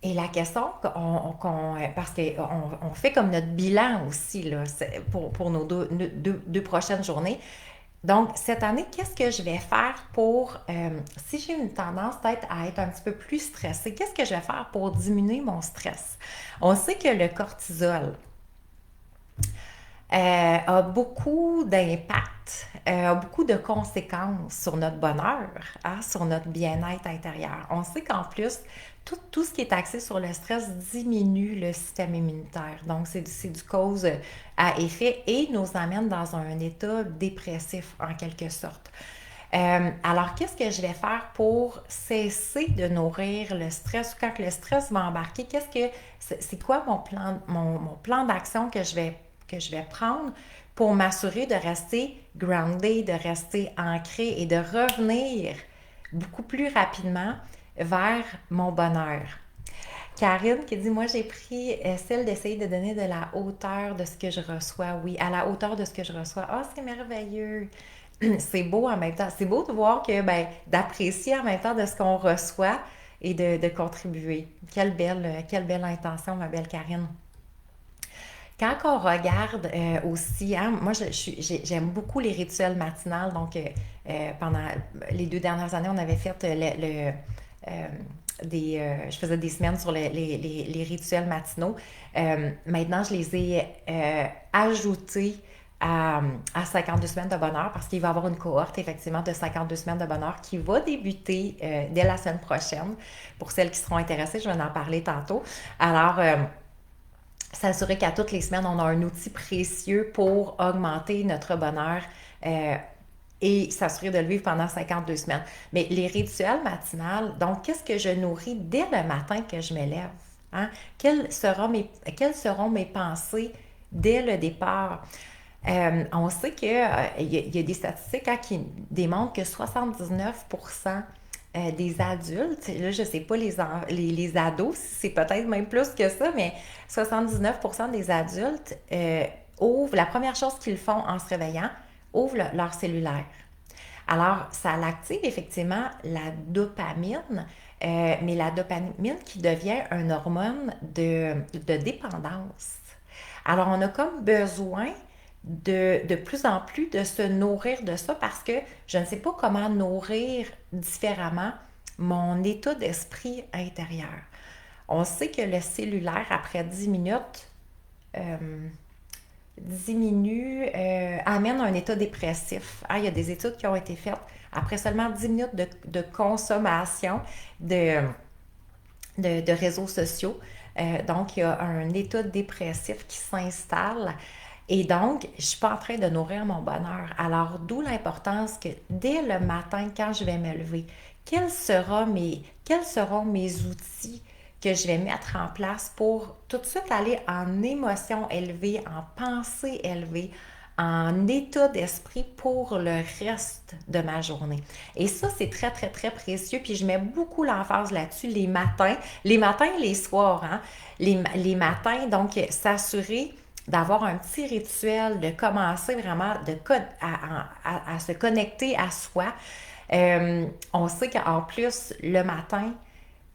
et la question parce qu'on fait comme notre bilan aussi là, pour nos deux prochaines journées. Donc, cette année, qu'est-ce que je vais faire pour, si j'ai une tendance peut-être à être un petit peu plus stressée, qu'est-ce que je vais faire pour diminuer mon stress? On sait que le cortisol, a beaucoup d'impact, a beaucoup de conséquences sur notre bonheur, hein, sur notre bien-être intérieur. On sait qu'en plus, tout ce qui est axé sur le stress diminue le système immunitaire. Donc, c'est du cause à effet et nous amène dans un état dépressif en quelque sorte. Alors, qu'est-ce que je vais faire pour cesser de nourrir le stress ou quand le stress va embarquer? C'est quoi mon plan d'action que je vais prendre pour m'assurer de rester grounded, de rester ancré et de revenir beaucoup plus rapidement vers mon bonheur? Karine qui dit, moi j'ai pris celle d'essayer de donner de la hauteur de ce que je reçois. Oui, à la hauteur de ce que je reçois. Ah, c'est merveilleux. C'est beau en même temps. C'est beau de voir que, ben, d'apprécier en même temps de ce qu'on reçoit et de contribuer. Quelle belle intention, ma belle Karine. Quand on regarde aussi, hein, moi j'aime beaucoup les rituels matinales. Donc, pendant les 2 dernières années, on avait fait euh, je faisais des semaines sur les rituels matinaux. Maintenant, je les ai ajoutés à 52 semaines de bonheur parce qu'il va y avoir une cohorte effectivement de 52 semaines de bonheur qui va débuter dès la semaine prochaine. Pour celles qui seront intéressées, je vais en parler tantôt. Alors, s'assurer qu'à toutes les semaines, on a un outil précieux pour augmenter notre bonheur et s'assurer de le vivre pendant 52 semaines. Mais les rituels matinales, donc qu'est-ce que je nourris dès le matin que je me lève? Hein? Quelles seront mes pensées dès le départ? On sait qu'il y a des statistiques hein, qui démontrent que 79% des adultes, là je ne sais pas les ados, c'est peut-être même plus que ça, mais 79% des adultes ouvrent, la première chose qu'ils font en se réveillant, ouvrent leur cellulaire. Alors, ça active effectivement la dopamine, mais la dopamine qui devient une hormone de dépendance. Alors, on a comme besoin de plus en plus de se nourrir de ça parce que je ne sais pas comment nourrir différemment mon état d'esprit intérieur. On sait que le cellulaire, après 10 minutes, euh, amène un état dépressif. Ah, il y a des études qui ont été faites après seulement 10 minutes de consommation de, de réseaux sociaux. Donc, il y a un état dépressif qui s'installe. Et donc, je ne suis pas en train de nourrir mon bonheur. Alors, d'où l'importance que dès le matin, quand je vais me lever, quels seront mes outils que je vais mettre en place pour tout de suite aller en émotion élevée, en pensée élevée, en état d'esprit pour le reste de ma journée. Et ça, c'est très, très, très précieux. Puis je mets beaucoup l'emphase là-dessus les matins et les soirs. Hein? Les matins, donc s'assurer d'avoir un petit rituel, de commencer vraiment à se connecter à soi. On sait qu'en plus, le matin,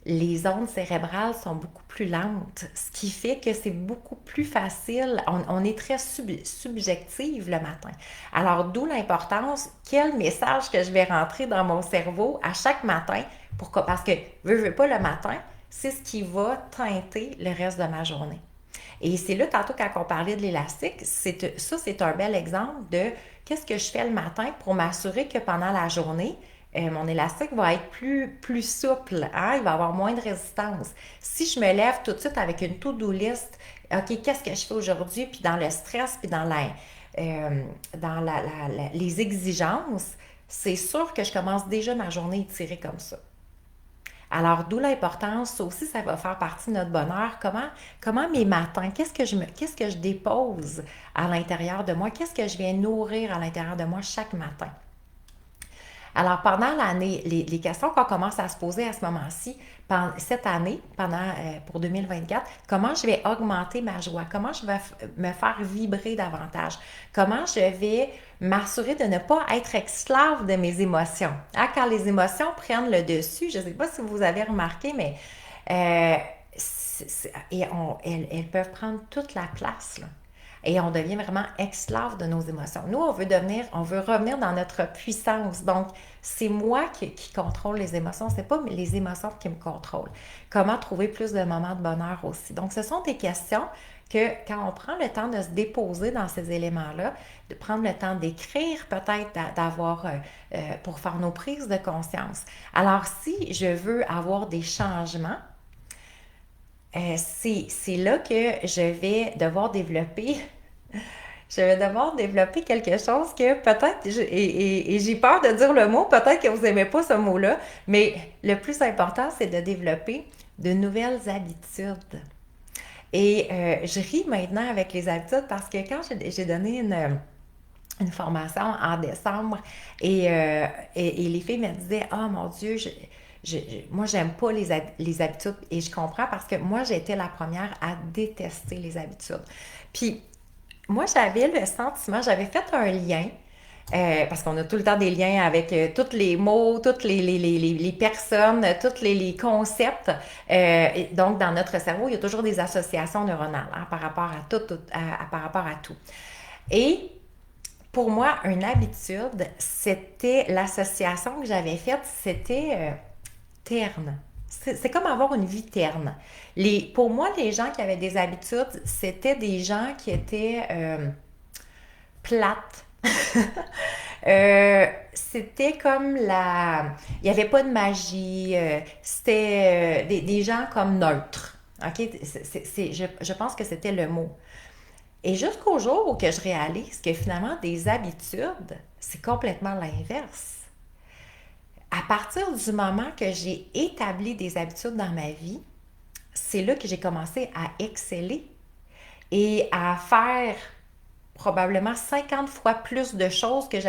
les ondes cérébrales sont beaucoup plus lentes, ce qui fait que c'est beaucoup plus facile. On est très subjective le matin. Alors, d'où l'importance, quel message que je vais rentrer dans mon cerveau à chaque matin, parce que, veux pas, le matin, c'est ce qui va teinter le reste de ma journée. Et c'est là, tantôt, quand on parlait de l'élastique, c'est un bel exemple de qu'est-ce que je fais le matin pour m'assurer que pendant la journée, mon élastique va être plus souple, hein? Il va avoir moins de résistance. Si je me lève tout de suite avec une to-do list, OK, qu'est-ce que je fais aujourd'hui, puis dans le stress, puis les exigences, c'est sûr que je commence déjà ma journée étirée comme ça. Alors, d'où l'importance, ça aussi, ça va faire partie de notre bonheur. Comment mes matins, qu'est-ce que je dépose à l'intérieur de moi? Qu'est-ce que je viens nourrir à l'intérieur de moi chaque matin? Alors, pendant l'année, les questions qu'on commence à se poser à ce moment-ci, cette année, pour 2024, comment je vais augmenter ma joie? Comment je vais me faire vibrer davantage? Comment je vais m'assurer de ne pas être esclave de mes émotions? Hein, quand les émotions prennent le dessus, je ne sais pas si vous avez remarqué, mais euh, elles peuvent prendre toute la place, là. Et on devient vraiment esclave de nos émotions. Nous, on veut revenir dans notre puissance. Donc, c'est moi qui contrôle les émotions, c'est pas les émotions qui me contrôlent. Comment trouver plus de moments de bonheur aussi. Donc, ce sont des questions que quand on prend le temps de se déposer dans ces éléments-là, de prendre le temps d'écrire, peut-être pour faire nos prises de conscience. Alors, si je veux avoir des changements, c'est là que je vais devoir développer quelque chose que peut-être, et j'ai peur de dire le mot, peut-être que vous n'aimez pas ce mot-là, mais le plus important, c'est de développer de nouvelles habitudes. Et je ris maintenant avec les habitudes parce que quand j'ai donné une formation en décembre et les filles me disaient, oh mon Dieu, moi j'aime pas les habitudes, et je comprends parce que moi j'ai été la première à détester les habitudes. Puis moi j'avais le sentiment, j'avais fait un lien, parce qu'on a tout le temps des liens avec tous les mots, toutes les personnes, tous les concepts. Et donc, dans notre cerveau, il y a toujours des associations neuronales, hein, par rapport à par rapport à tout. Et pour moi, une habitude, c'était l'association que j'avais faite, c'était terne. C'est comme avoir une vie terne. Pour moi, les gens qui avaient des habitudes, c'était des gens qui étaient plates. C'était comme il n'y avait pas de magie. C'était des gens comme neutres. OK? Je pense que c'était le mot. Et jusqu'au jour où que je réalise que finalement, des habitudes, c'est complètement l'inverse. À partir du moment que j'ai établi des habitudes dans ma vie, c'est là que j'ai commencé à exceller et à faire probablement 50 fois plus de choses que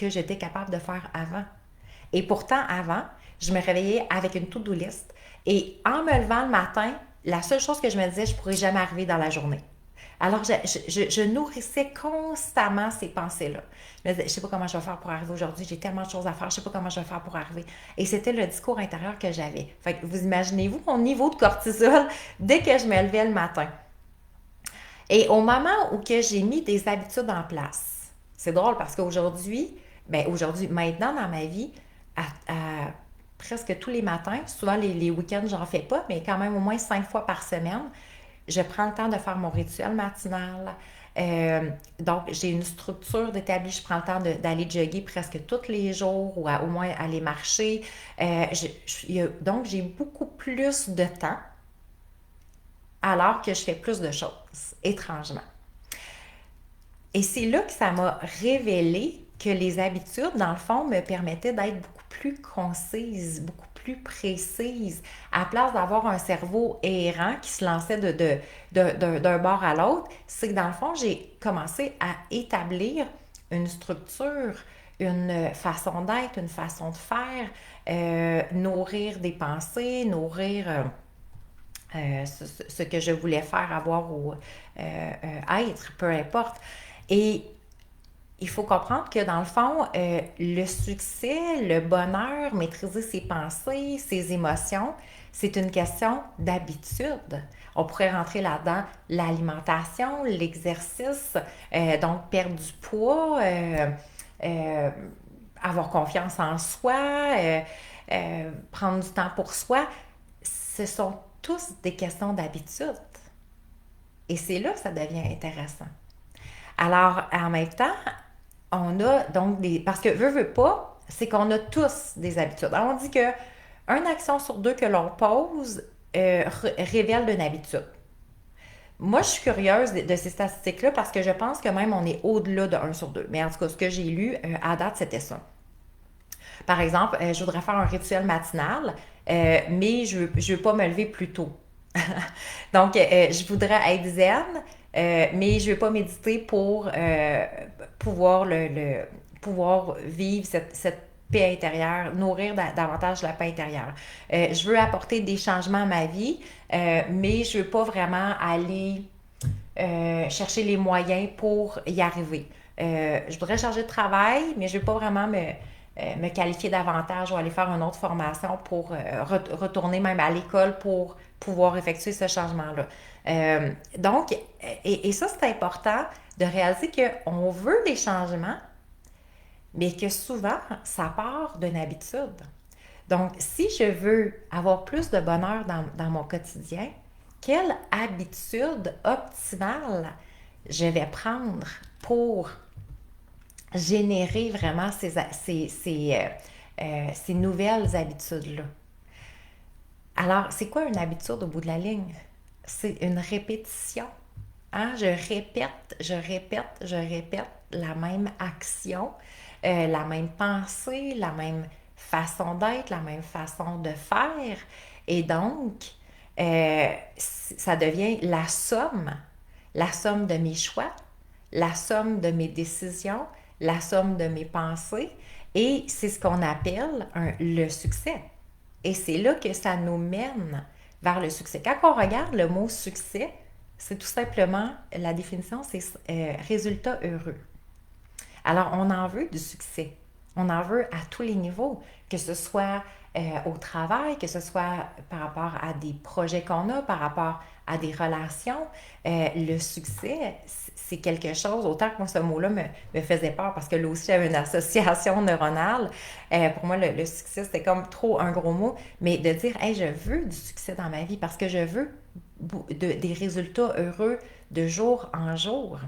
j'étais capable de faire avant. Et pourtant, avant, je me réveillais avec une to-do list. Et en me levant le matin, la seule chose que je me disais, je ne pourrais jamais arriver dans la journée. Alors, je nourrissais constamment ces pensées-là. Je me disais, je ne sais pas comment je vais faire pour arriver aujourd'hui, j'ai tellement de choses à faire, je ne sais pas comment je vais faire pour arriver. Et c'était le discours intérieur que j'avais. Fait que vous imaginez-vous mon niveau de cortisol dès que je me levais le matin. Et au moment où que j'ai mis des habitudes en place, c'est drôle parce qu'aujourd'hui, maintenant dans ma vie, presque tous les matins, souvent les week-ends, j'en fais pas, mais quand même au moins 5 fois par semaine, je prends le temps de faire mon rituel matinal. Donc, j'ai une structure d'établie. Je prends le temps d'aller jogger presque tous les jours ou au moins aller marcher. Donc, j'ai beaucoup plus de temps alors que je fais plus de choses, étrangement. Et c'est là que ça m'a révélé que les habitudes, dans le fond, me permettaient d'être beaucoup plus concise, beaucoup plus précise. À la place d'avoir un cerveau errant qui se lançait d'un bord à l'autre, c'est que dans le fond, j'ai commencé à établir une structure, une façon d'être, une façon de faire, nourrir des pensées, nourrir ce que je voulais faire, avoir ou être, peu importe. Et il faut comprendre que dans le fond, le succès, le bonheur, maîtriser ses pensées, ses émotions, c'est une question d'habitude. On pourrait rentrer là-dedans l'alimentation, l'exercice, donc perdre du poids, euh, avoir confiance en soi, prendre du temps pour soi. Ce sont tous des questions d'habitude. Et c'est là que ça devient intéressant. Alors, en même temps, on a donc des... Parce que veut pas, c'est qu'on a tous des habitudes. Alors, on dit que une action sur deux que l'on pose révèle une habitude. Moi, je suis curieuse de ces statistiques-là parce que je pense que même on est au-delà de un sur 2. Mais en tout cas, ce que j'ai lu à date, c'était ça. Par exemple, je voudrais faire un rituel matinal, mais je veux pas me lever plus tôt. Donc, je voudrais être zen, mais je ne veux pas méditer pour pouvoir, pouvoir vivre cette paix intérieure, nourrir davantage la paix intérieure. Je veux apporter des changements à ma vie, mais je ne veux pas vraiment aller chercher les moyens pour y arriver. Je voudrais changer de travail, mais je ne veux pas vraiment me qualifier davantage ou aller faire une autre formation pour retourner même à l'école pour pouvoir effectuer ce changement-là. Donc, et ça, c'est important de réaliser qu'on veut des changements, mais que souvent, ça part d'une habitude. Donc, si je veux avoir plus de bonheur dans mon quotidien, quelle habitude optimale je vais prendre pour générer vraiment ces nouvelles habitudes-là? Alors, c'est quoi une habitude au bout de la ligne? C'est une répétition. Hein? Je répète la même action, la même pensée, la même façon d'être, la même façon de faire. Et donc, ça devient la somme de mes choix, la somme de mes décisions, la somme de mes pensées. Et c'est ce qu'on appelle le succès. Et c'est là que ça nous mène vers le succès. Quand on regarde le mot succès, c'est tout simplement, la définition, c'est résultat heureux. Alors, on en veut du succès. On en veut à tous les niveaux, que ce soit au travail, que ce soit par rapport à des projets qu'on a, par rapport à des relations. Le succès, c'est quelque chose, autant que moi, ce mot-là me faisait peur parce que là aussi, j'avais une association neuronale. Pour moi, le succès, c'était comme trop un gros mot. Mais de dire, hey, je veux du succès dans ma vie parce que je veux des résultats heureux de jour en jour.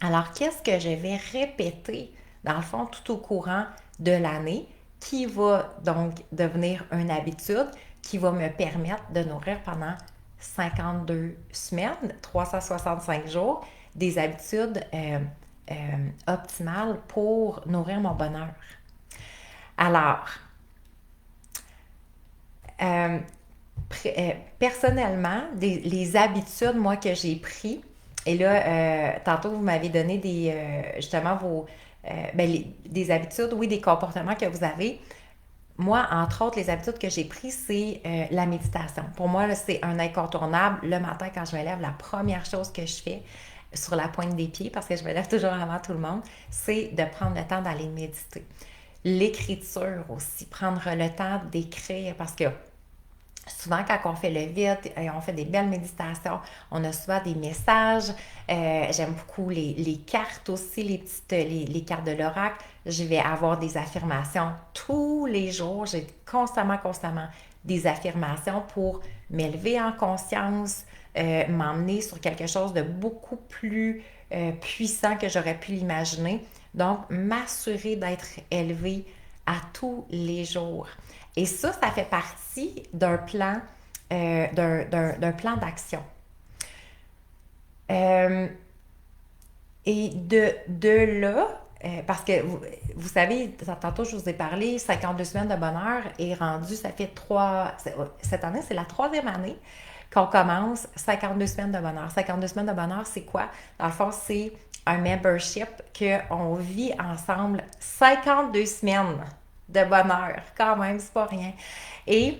Alors, qu'est-ce que je vais répéter, dans le fond, tout au courant de l'année, qui va donc devenir une habitude, qui va me permettre de nourrir pendant 52 semaines, 365 jours, des habitudes optimales pour nourrir mon bonheur. Alors, euh, personnellement, les habitudes, moi, que j'ai pris, et là, tantôt, vous m'avez donné justement des habitudes, oui, des comportements que vous avez. Moi, entre autres, les habitudes que j'ai prises, c'est la méditation. Pour moi, là, c'est un incontournable. Le matin, quand je me lève, la première chose que je fais sur la pointe des pieds, parce que je me lève toujours avant tout le monde, c'est de prendre le temps d'aller méditer. L'écriture aussi, prendre le temps d'écrire, parce que souvent, quand on fait le vide, on fait des belles méditations, on a souvent des messages. J'aime beaucoup les cartes aussi, les cartes de l'oracle. Je vais avoir des affirmations tous les jours. J'ai constamment des affirmations pour m'élever en conscience, m'emmener sur quelque chose de beaucoup plus puissant que j'aurais pu l'imaginer. Donc, m'assurer d'être élevée à tous les jours. Et ça fait partie d'un plan, d'un plan d'action. Et de là, Parce que vous savez, tantôt je vous ai parlé, 52 semaines de bonheur est rendu, ça fait cette année, c'est la troisième année qu'on commence 52 semaines de bonheur. 52 semaines de bonheur, c'est quoi? Dans le fond, c'est un membership qu'on vit ensemble 52 semaines de bonheur. Quand même, c'est pas rien. Et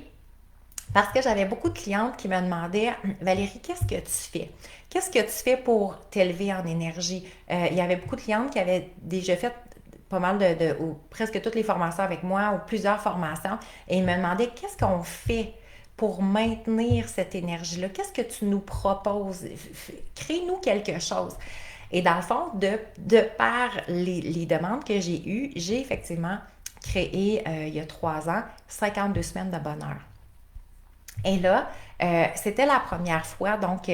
parce que j'avais beaucoup de clientes qui me demandaient, Valérie, qu'est-ce que tu fais? Qu'est-ce que tu fais pour t'élever en énergie? Il y avait beaucoup de clientes qui avaient déjà fait pas mal ou presque toutes les formations avec moi ou plusieurs formations et ils me demandaient qu'est-ce qu'on fait pour maintenir cette énergie-là? Qu'est-ce que tu nous proposes? Crée-nous quelque chose. Et dans le fond, de par les demandes que j'ai eues, j'ai effectivement créé il y a 3 ans 52 semaines de bonheur. Et là, c'était la première fois. Donc,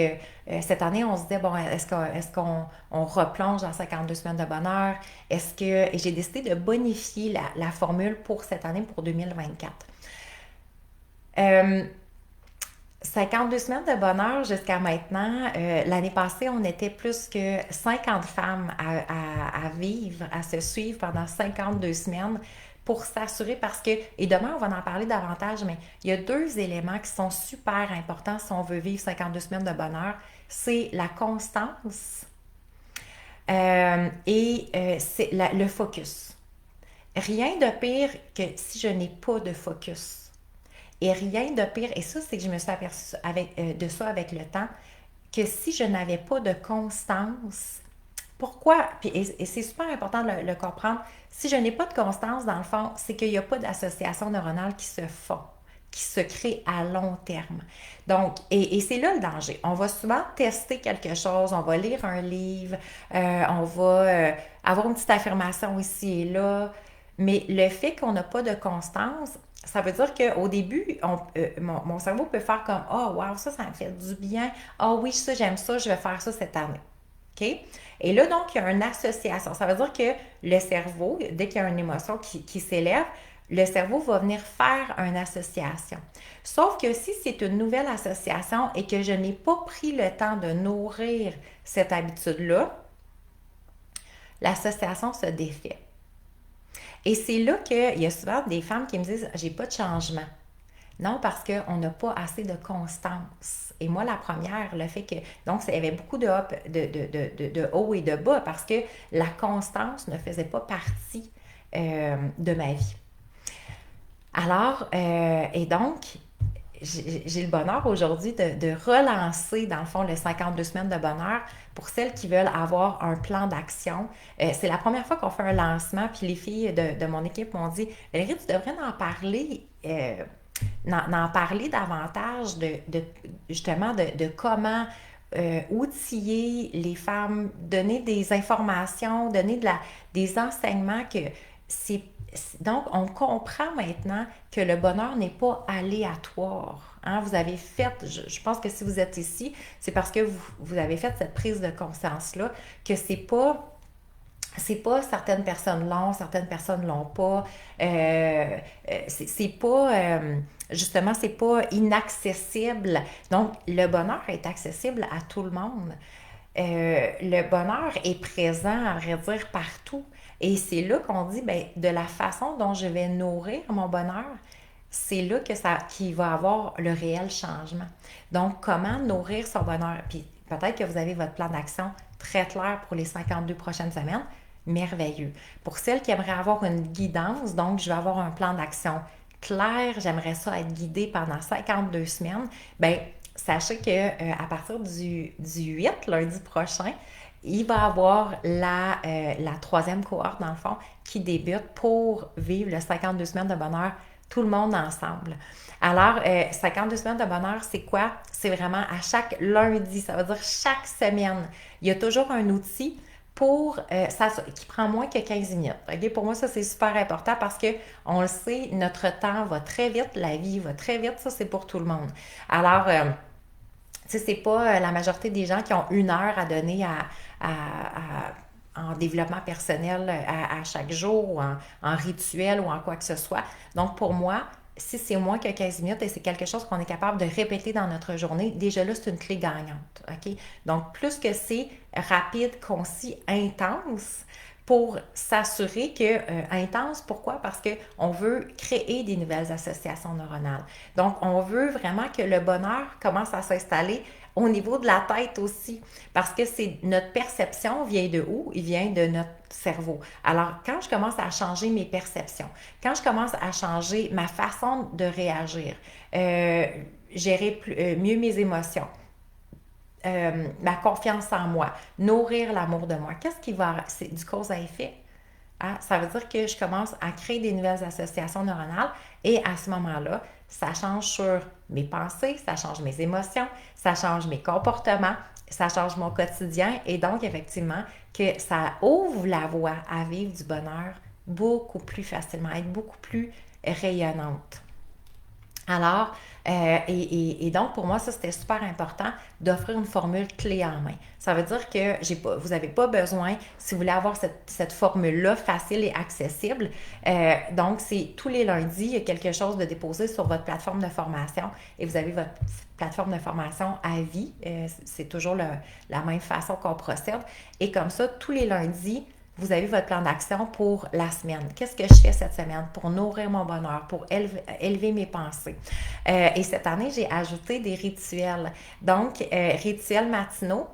cette année, on se disait, bon, est-ce qu'on on replonge dans 52 semaines de bonheur? Et j'ai décidé de bonifier la formule pour cette année, pour 2024. Euh, 52 semaines de bonheur jusqu'à maintenant. L'année passée, on était plus que 50 femmes à vivre, à se suivre pendant 52 semaines pour s'assurer parce que, et demain on va en parler davantage, mais il y a deux éléments qui sont super importants si on veut vivre 52 semaines de bonheur. C'est la constance et c'est le focus. Rien de pire que si je n'ai pas de focus. Et rien de pire, et ça, c'est que je me suis aperçue de ça avec le temps, que si je n'avais pas de constance, pourquoi? Et c'est super important de le comprendre. Si je n'ai pas de constance, dans le fond, c'est qu'il n'y a pas d'association neuronale qui se font, qui se crée à long terme. Donc, et c'est là le danger. On va souvent tester quelque chose, on va lire un livre, on va avoir une petite affirmation ici et là, mais le fait qu'on n'a pas de constance, ça veut dire qu'au début, mon cerveau peut faire comme oh, wow, ça me fait du bien. Ah oui, ça, j'aime ça, je vais faire ça cette année. OK? Et là, donc, il y a une association. Ça veut dire que le cerveau, dès qu'il y a une émotion qui s'élève, le cerveau va venir faire une association. Sauf que si c'est une nouvelle association et que je n'ai pas pris le temps de nourrir cette habitude-là, l'association se défait. Et c'est là qu'il y a souvent des femmes qui me disent j'ai pas de changement. Non, parce qu'on n'a pas assez de constance. Et moi, la première, le fait que. Donc, il y avait beaucoup de haut et de bas parce que la constance ne faisait pas partie de ma vie. Alors, et donc, j'ai le bonheur aujourd'hui de relancer, dans le fond, le 52 semaines de bonheur pour celles qui veulent avoir un plan d'action. C'est la première fois qu'on fait un lancement, puis les filles de mon équipe m'ont dit Valérie, tu devrais en parler. D'en parler davantage justement de comment outiller les femmes, donner des informations, donner des enseignements que c'est. Donc, on comprend maintenant que le bonheur n'est pas aléatoire. Hein? Vous avez fait, je pense que si vous êtes ici, c'est parce que vous avez fait cette prise de conscience-là, que c'est pas certaines personnes l'ont, certaines personnes l'ont pas. C'est pas justement, c'est pas inaccessible. Donc, le bonheur est accessible à tout le monde. Le bonheur est présent, à vrai dire, partout. Et c'est là qu'on dit, ben, de la façon dont je vais nourrir mon bonheur, c'est là qu'il va avoir le réel changement. Donc, comment nourrir son bonheur? Puis peut-être que vous avez votre plan d'action très clair pour les 52 prochaines semaines. Merveilleux. Pour celles qui aimeraient avoir une guidance, donc je vais avoir un plan d'action clair, j'aimerais ça être guidée pendant 52 semaines, bien, sachez qu'à partir du 8, lundi prochain, il va y avoir la troisième cohorte, dans le fond, qui débute pour vivre le 52 semaines de bonheur, tout le monde ensemble. Alors, 52 semaines de bonheur, c'est quoi? C'est vraiment à chaque lundi, ça veut dire chaque semaine. Il y a toujours un outil qui prend moins que 15 minutes. Okay? Pour moi, ça, c'est super important parce que on le sait, notre temps va très vite, la vie va très vite, ça, c'est pour tout le monde. Alors, tu sais, c'est pas la majorité des gens qui ont 1 heure à donner en développement personnel à chaque jour ou en rituel ou en quoi que ce soit. Donc, pour moi, si c'est moins que 15 minutes et c'est quelque chose qu'on est capable de répéter dans notre journée, déjà là, c'est une clé gagnante. OK? Donc, plus que c'est rapide, concis, intense, pour s'assurer que intense. Pourquoi? Parce qu'on veut créer des nouvelles associations neuronales. Donc, on veut vraiment que le bonheur commence à s'installer au niveau de la tête aussi, parce que c'est notre perception vient de où? Il vient de notre cerveau. Alors, quand je commence à changer mes perceptions, quand je commence à changer ma façon de réagir, euh, gérer mieux mes émotions, ma confiance en moi, nourrir l'amour de moi. Qu'est-ce qui va... C'est du cause à effet. Hein? Ça veut dire que je commence à créer des nouvelles associations neuronales et à ce moment-là, ça change sur mes pensées, ça change mes émotions, ça change mes comportements, ça change mon quotidien et donc effectivement que ça ouvre la voie à vivre du bonheur beaucoup plus facilement, être beaucoup plus rayonnante. Alors, et donc, pour moi, ça, c'était super important d'offrir une formule clé en main. Ça veut dire que vous n'avez pas besoin, si vous voulez avoir cette formule-là facile et accessible, donc c'est tous les lundis, il y a quelque chose de déposé sur votre plateforme de formation et vous avez votre plateforme de formation à vie. C'est toujours la même façon qu'on procède. Et comme ça, tous les lundis, vous avez votre plan d'action pour la semaine. Qu'est-ce que je fais cette semaine pour nourrir mon bonheur, pour élever mes pensées? Et cette année, j'ai ajouté des rituels. Donc, rituels matinaux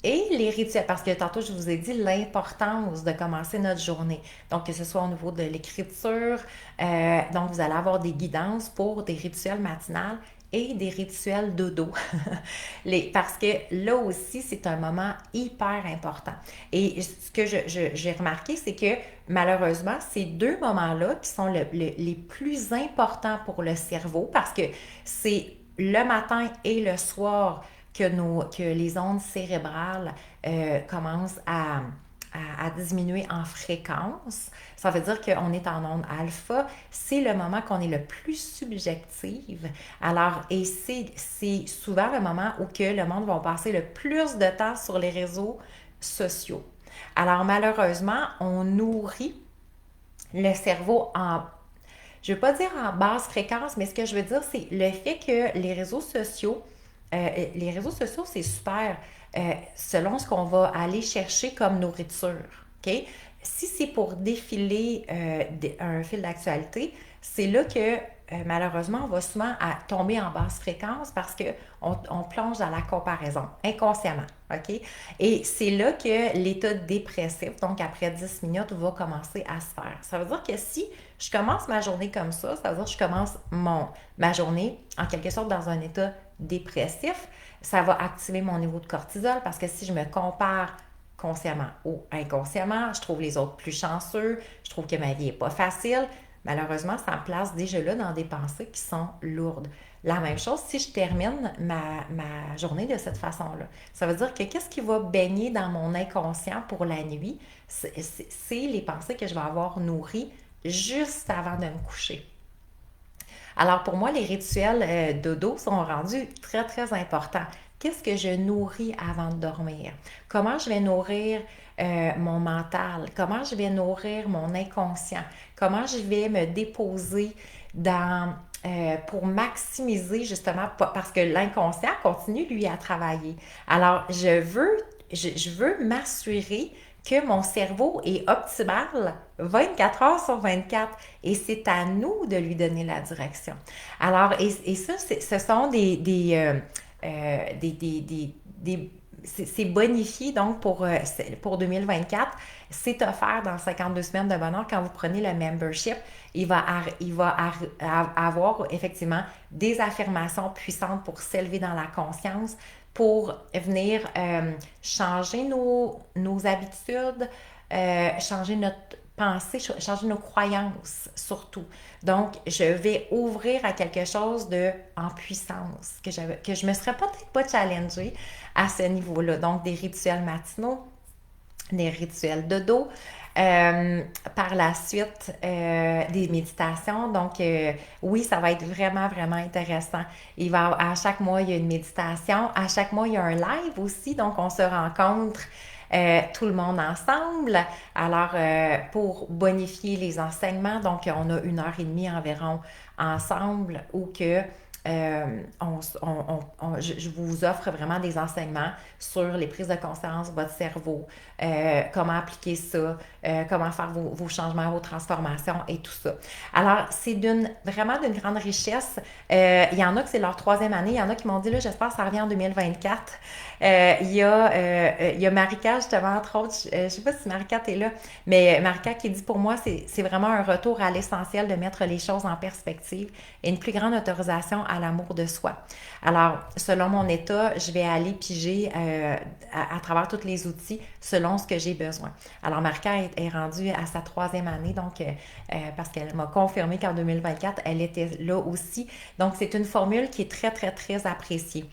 et les rituels, parce que tantôt, je vous ai dit l'importance de commencer notre journée. Donc, que ce soit au niveau de l'écriture, donc vous allez avoir des guidances pour des rituels matinaux et des rituels dodo. Parce que là aussi, c'est un moment hyper important. Et ce que j'ai remarqué, c'est que malheureusement, ces deux moments-là qui sont les plus importants pour le cerveau, parce que c'est le matin et le soir que les ondes cérébrales commencent à diminuer en fréquence. Ça veut dire qu'on est en onde alpha. C'est le moment qu'on est le plus subjectif. Alors, et c'est souvent le moment où que le monde va passer le plus de temps sur les réseaux sociaux. Alors, malheureusement, on nourrit le cerveau je ne veux pas dire en basse fréquence, mais ce que je veux dire, c'est le fait que les réseaux sociaux, c'est super selon ce qu'on va aller chercher comme nourriture. OK? Si c'est pour défiler un fil d'actualité, c'est là que malheureusement, on va souvent tomber en basse fréquence parce qu'on plonge dans la comparaison inconsciemment. OK? Et c'est là que l'état dépressif, donc après 10 minutes, va commencer à se faire. Ça veut dire que si je commence ma journée comme ça veut dire que je commence ma journée en quelque sorte dans un état dépressif. Ça va activer mon niveau de cortisol parce que si je me compare consciemment ou inconsciemment, je trouve les autres plus chanceux, je trouve que ma vie n'est pas facile. Malheureusement, ça me place déjà là dans des pensées qui sont lourdes. La même chose si je termine ma journée de cette façon-là. Ça veut dire que qu'est-ce qui va baigner dans mon inconscient pour la nuit? C'est les pensées que je vais avoir nourries juste avant de me coucher. Alors pour moi, les rituels dodo sont rendus très, très importants. Qu'est-ce que je nourris avant de dormir? Comment je vais nourrir mon mental? Comment je vais nourrir mon inconscient? Comment je vais me déposer pour maximiser justement, parce que l'inconscient continue, lui, à travailler. Alors, je veux m'assurer que mon cerveau est optimal 24 heures sur 24 et c'est à nous de lui donner la direction. Alors, et ça, ce sont c'est bonifié donc pour 2024. C'est offert dans 52 semaines de bonheur quand vous prenez le membership. Il va avoir effectivement des affirmations puissantes pour s'élever dans la conscience, pour venir changer nos habitudes, changer notre pensée, changer nos croyances surtout. Donc, je vais ouvrir à quelque chose en puissance que je me serais peut-être pas challengée à ce niveau-là. Donc, des rituels matinaux, des rituels de dos. Par la suite, des méditations. Donc, oui, ça va être vraiment, vraiment intéressant. À chaque mois, il y a une méditation. À chaque mois, il y a un live aussi. Donc, on se rencontre tout le monde ensemble. Alors, pour bonifier les enseignements, donc on a 1 heure et demie environ ensemble où que je vous offre vraiment des enseignements sur les prises de conscience, votre cerveau, comment appliquer ça, comment faire vos changements, vos transformations et tout ça. Alors, c'est vraiment d'une grande richesse. Il y en a que c'est leur troisième année. Il y en a qui m'ont dit, là, j'espère que ça revient en 2024. Il y a Marika, justement, entre autres. Je ne sais pas si Marika est là, mais Marika qui dit, pour moi, c'est vraiment un retour à l'essentiel de mettre les choses en perspective et une plus grande autorisation à l'amour de soi. Alors, selon mon état, je vais aller piger à travers tous les outils selon ce que j'ai besoin. Alors, Marika est rendue à sa troisième année, donc parce qu'elle m'a confirmé qu'en 2024, elle était là aussi. Donc, c'est une formule qui est très, très, très appréciée.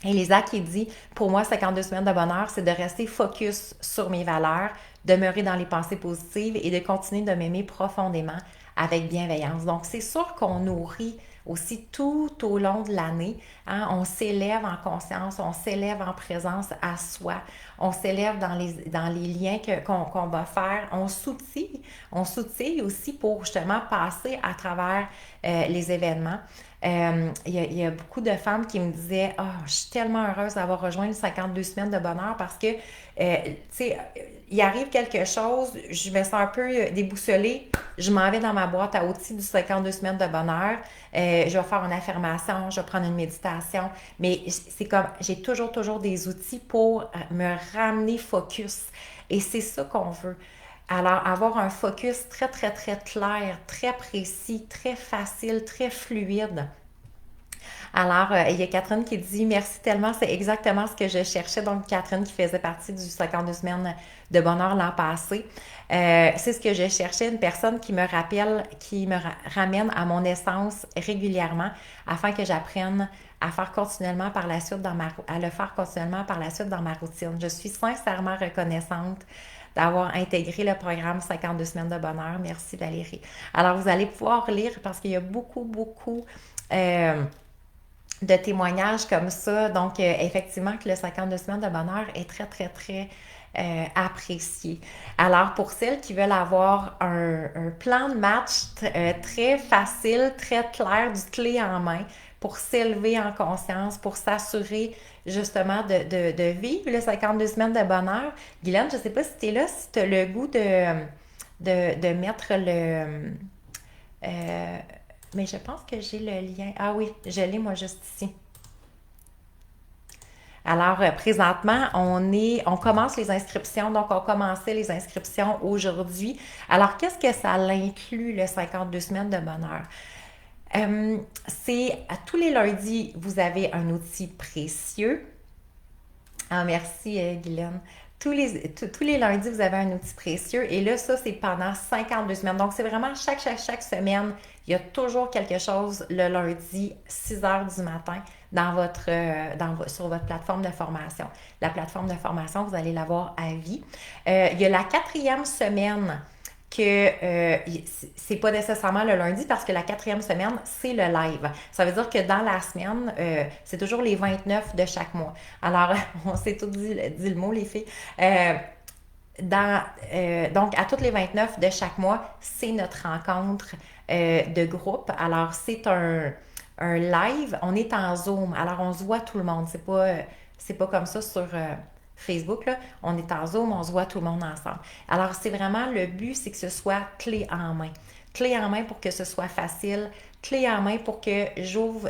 Elisa qui dit, pour moi, 52 semaines de bonheur, c'est de rester focus sur mes valeurs, demeurer dans les pensées positives et de continuer de m'aimer profondément avec bienveillance. Donc, c'est sûr qu'on nourrit aussi tout au long de l'année. Hein? On s'élève en conscience, on s'élève en présence à soi, on s'élève dans les liens qu'on va faire, on s'outille aussi pour justement passer à travers les événements. Il y a beaucoup de femmes qui me disaient ah, je suis tellement heureuse d'avoir rejoint les 52 semaines de bonheur parce que, tu sais, il arrive quelque chose, je me sens un peu déboussolée, je m'en vais dans ma boîte à outils du 52 semaines de bonheur, je vais faire une affirmation, je vais prendre une méditation, mais c'est comme, j'ai toujours des outils pour me ramener focus. Et c'est ça qu'on veut. Alors, avoir un focus très, très, très clair, très précis, très facile, très fluide. Alors, il y a Catherine qui dit merci tellement, c'est exactement ce que je cherchais. Donc, Catherine qui faisait partie du 52 semaines de bonheur l'an passé. C'est ce que je cherchais, une personne qui me rappelle, qui me ramène à mon essence régulièrement afin que j'apprenne à faire continuellement par la suite à le faire continuellement par la suite dans ma routine. Je suis sincèrement reconnaissante d'avoir intégré le programme 52 semaines de bonheur. Merci Valérie. Alors, vous allez pouvoir lire parce qu'il y a beaucoup euh, de témoignages comme ça. Donc, effectivement, que le 52 semaines de bonheur est très, très, très apprécié. Alors, pour celles qui veulent avoir un plan de match très facile, très clair, du clé en main, pour s'élever en conscience, pour s'assurer justement de vivre le 52 semaines de bonheur. Guylaine, je ne sais pas si tu es là, si tu as le goût de mettre le... euh, mais je pense que j'ai le lien. Ah oui, je l'ai moi juste ici. Alors, présentement, on commence les inscriptions. Donc, on commençait les inscriptions aujourd'hui. Alors, qu'est-ce que ça inclut, le 52 semaines de bonheur? C'est à tous les lundis, vous avez un outil précieux. Ah, merci, Guylaine. Tous les lundis, vous avez un outil précieux. Et là, ça, c'est pendant 52 semaines. Donc, c'est vraiment chaque semaine, il y a toujours quelque chose le lundi, 6 heures du matin, sur votre plateforme de formation. La plateforme de formation, vous allez l'avoir à vie. Il y a la quatrième semaine que c'est pas nécessairement le lundi parce que la quatrième semaine, c'est le live. Ça veut dire que dans la semaine, c'est toujours les 29 de chaque mois. Alors, on s'est tout dit le mot, les filles. Donc, à toutes les 29 de chaque mois, c'est notre rencontre de groupe. Alors, c'est un live. On est en Zoom. Alors, on se voit tout le monde. C'est pas comme ça sur Facebook. Là. On est en Zoom, on se voit tout le monde ensemble. Alors, c'est vraiment le but, c'est que ce soit clé en main. Clé en main pour que ce soit facile. Clé en main pour que j'ouvre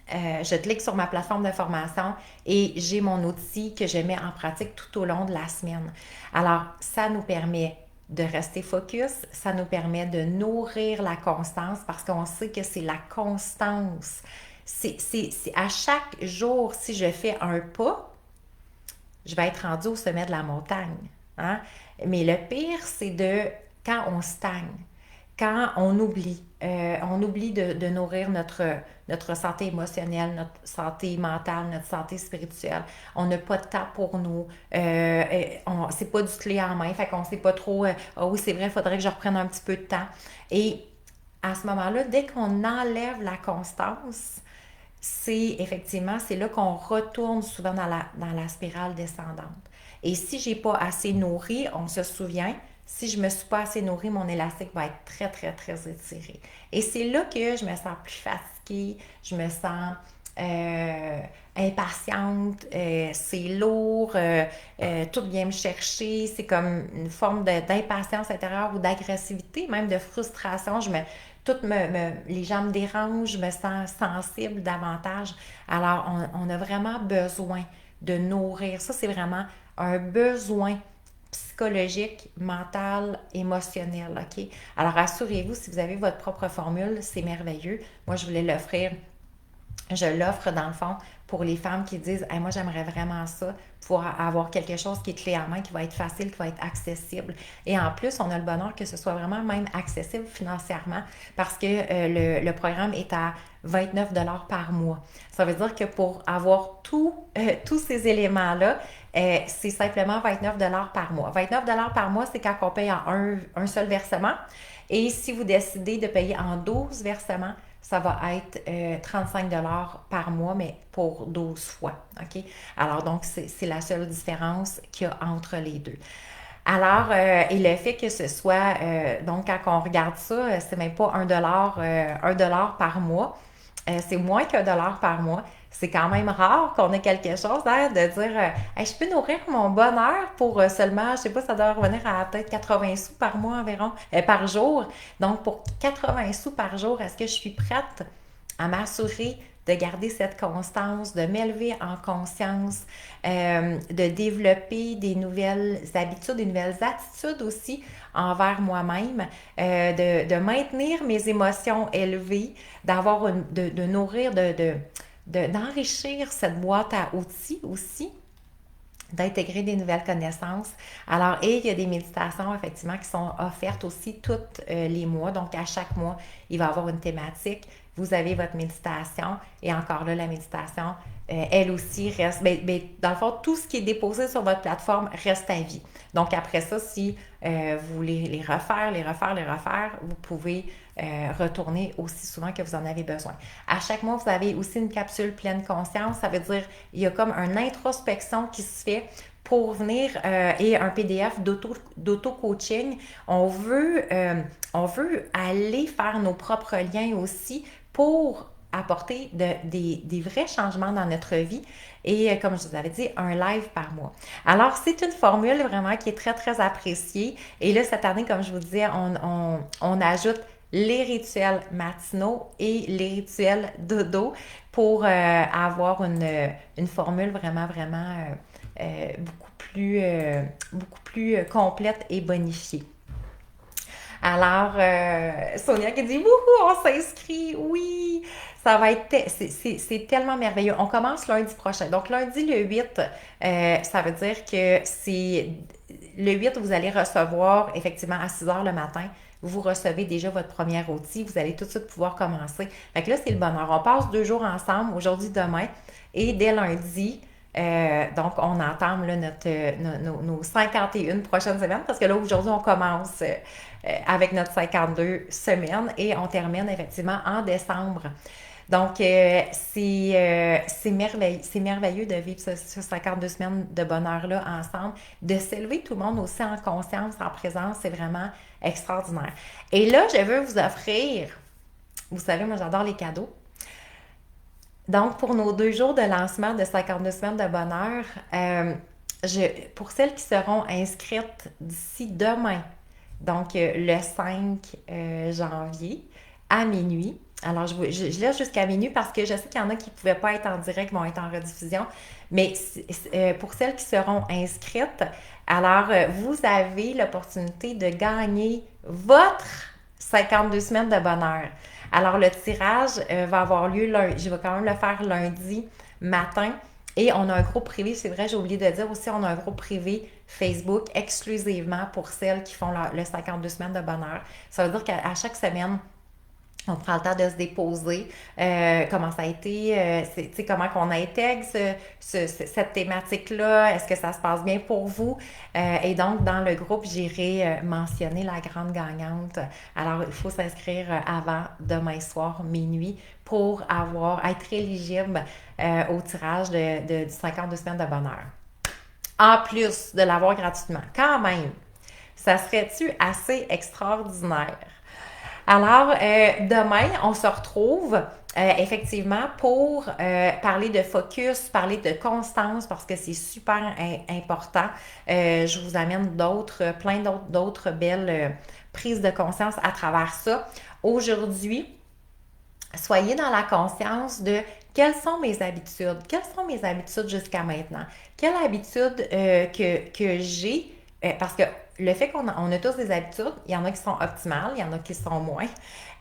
je clique sur ma plateforme de formation et j'ai mon outil que je mets en pratique tout au long de la semaine. Alors, ça nous permet de rester focus, ça nous permet de nourrir la constance parce qu'on sait que c'est la constance. C'est à chaque jour, si je fais un pas, je vais être rendu au sommet de la montagne. Hein? Mais le pire, c'est quand on stagne, quand on oublie de nourrir notre santé émotionnelle, notre santé mentale, notre santé spirituelle. On n'a pas de temps pour nous. C'est pas du clé en main, fait qu'on sait pas trop, ah oui, c'est vrai, il faudrait que je reprenne un petit peu de temps. Et à ce moment-là, dès qu'on enlève la constance, c'est là qu'on retourne souvent dans la spirale descendante. Et si j'ai pas assez nourri, on se souvient, si je ne me suis pas assez nourrie, mon élastique va être très, très, très étiré. Et c'est là que je me sens plus fatiguée, je me sens euh, impatiente, c'est lourd, tout vient me chercher, c'est comme une forme d'impatience intérieure ou d'agressivité, même de frustration. Les gens me dérangent, je me sens sensible davantage. Alors, on a vraiment besoin de nourrir. Ça, c'est vraiment un besoin psychologique, mental, émotionnel, OK? Alors, assurez-vous, si vous avez votre propre formule, c'est merveilleux. Moi, je voulais l'offrir, je l'offre dans le fond pour les femmes qui disent hey, moi j'aimerais vraiment ça, pouvoir avoir quelque chose qui est clé en main, qui va être facile, qui va être accessible. Et en plus, on a le bonheur que ce soit vraiment même accessible financièrement parce que le programme est à 29 $ par mois. Ça veut dire que pour avoir tous ces éléments-là, c'est simplement 29 $ par mois. 29 $ par mois, c'est quand on paye en un seul versement. Et si vous décidez de payer en 12 versements, ça va être 35 $ par mois, mais pour 12 fois. OK? Alors, donc, c'est la seule différence qu'il y a entre les deux. Alors, et le fait que ce soit, donc quand on regarde ça, c'est même pas 1 $ par mois, c'est moins qu'1 $ par mois. C'est quand même rare qu'on ait quelque chose hein, de dire hey, je peux nourrir mon bonheur pour seulement, je sais pas, ça doit revenir à peut-être 80 sous par mois environ, par jour. Donc, pour 80 sous par jour, est-ce que je suis prête à m'assurer de garder cette constance, de m'élever en conscience, de développer des nouvelles habitudes, des nouvelles attitudes aussi envers moi-même, de maintenir mes émotions élevées, de nourrir, d'enrichir cette boîte à outils aussi, d'intégrer des nouvelles connaissances. Alors, et il y a des méditations, effectivement, qui sont offertes aussi tous les mois. Donc, à chaque mois, il va y avoir une thématique. Vous avez votre méditation et encore là, la méditation, elle aussi reste, dans le fond, tout ce qui est déposé sur votre plateforme reste à vie. Donc, après ça, si vous voulez les refaire, vous pouvez retourner aussi souvent que vous en avez besoin. À chaque mois, vous avez aussi une capsule pleine conscience. Ça veut dire il y a comme une introspection qui se fait pour venir et un PDF d'auto-coaching. On veut aller faire nos propres liens aussi pour apporter des vrais changements dans notre vie et comme je vous avais dit, un live par mois. Alors, c'est une formule vraiment qui est très, très appréciée. Et là, cette année, comme je vous disais, on ajoute les rituels matinaux et les rituels dodo pour avoir une formule vraiment, vraiment beaucoup plus complète et bonifiée. Alors, Sonia qui dit wouhou, on s'inscrit, oui, ça va être, c'est tellement merveilleux. On commence lundi prochain. Donc, lundi le 8, ça veut dire que c'est le 8, vous allez recevoir effectivement à 6 heures le matin. Vous recevez déjà votre premier outil. Vous allez tout de suite pouvoir commencer. Fait que là, c'est le bonheur. On passe 2 jours ensemble, aujourd'hui, demain. Et dès lundi, donc, on entame là, nos 51 prochaines semaines parce que là, aujourd'hui, on commence avec notre 52 semaines et on termine effectivement en décembre. Donc, c'est merveilleux de vivre ce 52 semaines de bonheur-là ensemble, de s'élever tout le monde aussi en conscience, en présence, c'est vraiment extraordinaire. Et là, je veux vous offrir, vous savez, moi j'adore les cadeaux. Donc, pour nos 2 jours de lancement de 52 semaines de bonheur, pour celles qui seront inscrites d'ici demain, donc le 5 janvier à minuit. Alors, je laisse jusqu'à minuit parce que je sais qu'il y en a qui ne pouvaient pas être en direct, vont être en rediffusion. Mais pour celles qui seront inscrites, alors vous avez l'opportunité de gagner votre 52 semaines de bonheur. Alors, le tirage va avoir lieu lundi. Je vais quand même le faire lundi matin. Et on a un groupe privé, c'est vrai, j'ai oublié de dire aussi, on a un groupe privé Facebook exclusivement pour celles qui font le 52 semaines de bonheur. Ça veut dire qu'à chaque semaine, on prend le temps de se déposer, comment ça a été, comment qu'on intègre cette thématique-là, est-ce que ça se passe bien pour vous? Et donc, dans le groupe, j'irai mentionner la grande gagnante. Alors, il faut s'inscrire avant demain soir, minuit, pour être éligible au tirage du 52 semaines de bonheur. En plus de l'avoir gratuitement, quand même. Ça serait-tu assez extraordinaire? Alors, demain, on se retrouve effectivement pour parler de focus, parler de constance parce que c'est super important. Je vous amène plein d'autres belles prises de conscience à travers ça. Aujourd'hui, soyez dans la conscience de quelles sont mes habitudes, quelles sont mes habitudes jusqu'à maintenant, quelle habitude que j'ai, parce que le fait on a tous des habitudes, il y en a qui sont optimales, il y en a qui sont moins.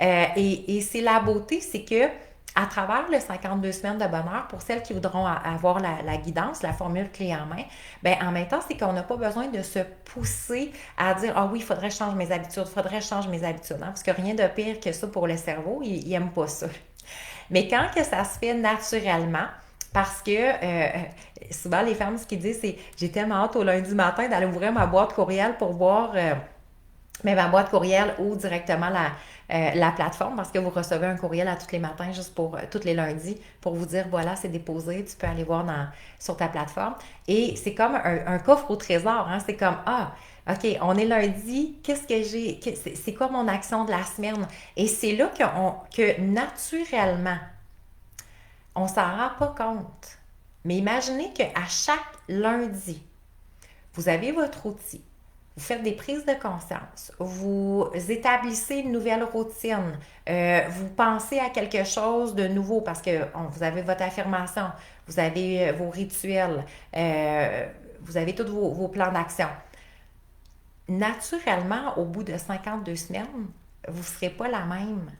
Et c'est la beauté, c'est que à travers le 52 semaines de bonheur, pour celles qui voudront avoir la guidance, la formule clé en main, ben en même temps, c'est qu'on n'a pas besoin de se pousser à dire ah oui, il faudrait que je change mes habitudes, il faudrait que je change mes habitudes, hein, parce que rien de pire que ça pour le cerveau, il n'aime pas ça. Mais quand que ça se fait naturellement, parce que souvent les femmes, ce qu'ils disent, c'est j'ai tellement hâte au lundi matin d'aller ouvrir ma boîte courriel pour voir mais ma boîte courriel ou directement la plateforme parce que vous recevez un courriel à tous les matins, juste pour tous les lundis, pour vous dire voilà, c'est déposé, tu peux aller voir sur ta plateforme. Et c'est comme un coffre au trésor, hein? C'est comme ah, OK, on est lundi, qu'est-ce que j'ai, c'est quoi mon action de la semaine? Et c'est là que naturellement, on s'en rend pas compte. Mais imaginez qu'à chaque lundi, vous avez votre outil, vous faites des prises de conscience, vous établissez une nouvelle routine, vous pensez à quelque chose de nouveau parce que vous avez votre affirmation, vous avez vos rituels, vous avez tous vos plans d'action. Naturellement, au bout de 52 semaines, vous ne serez pas la même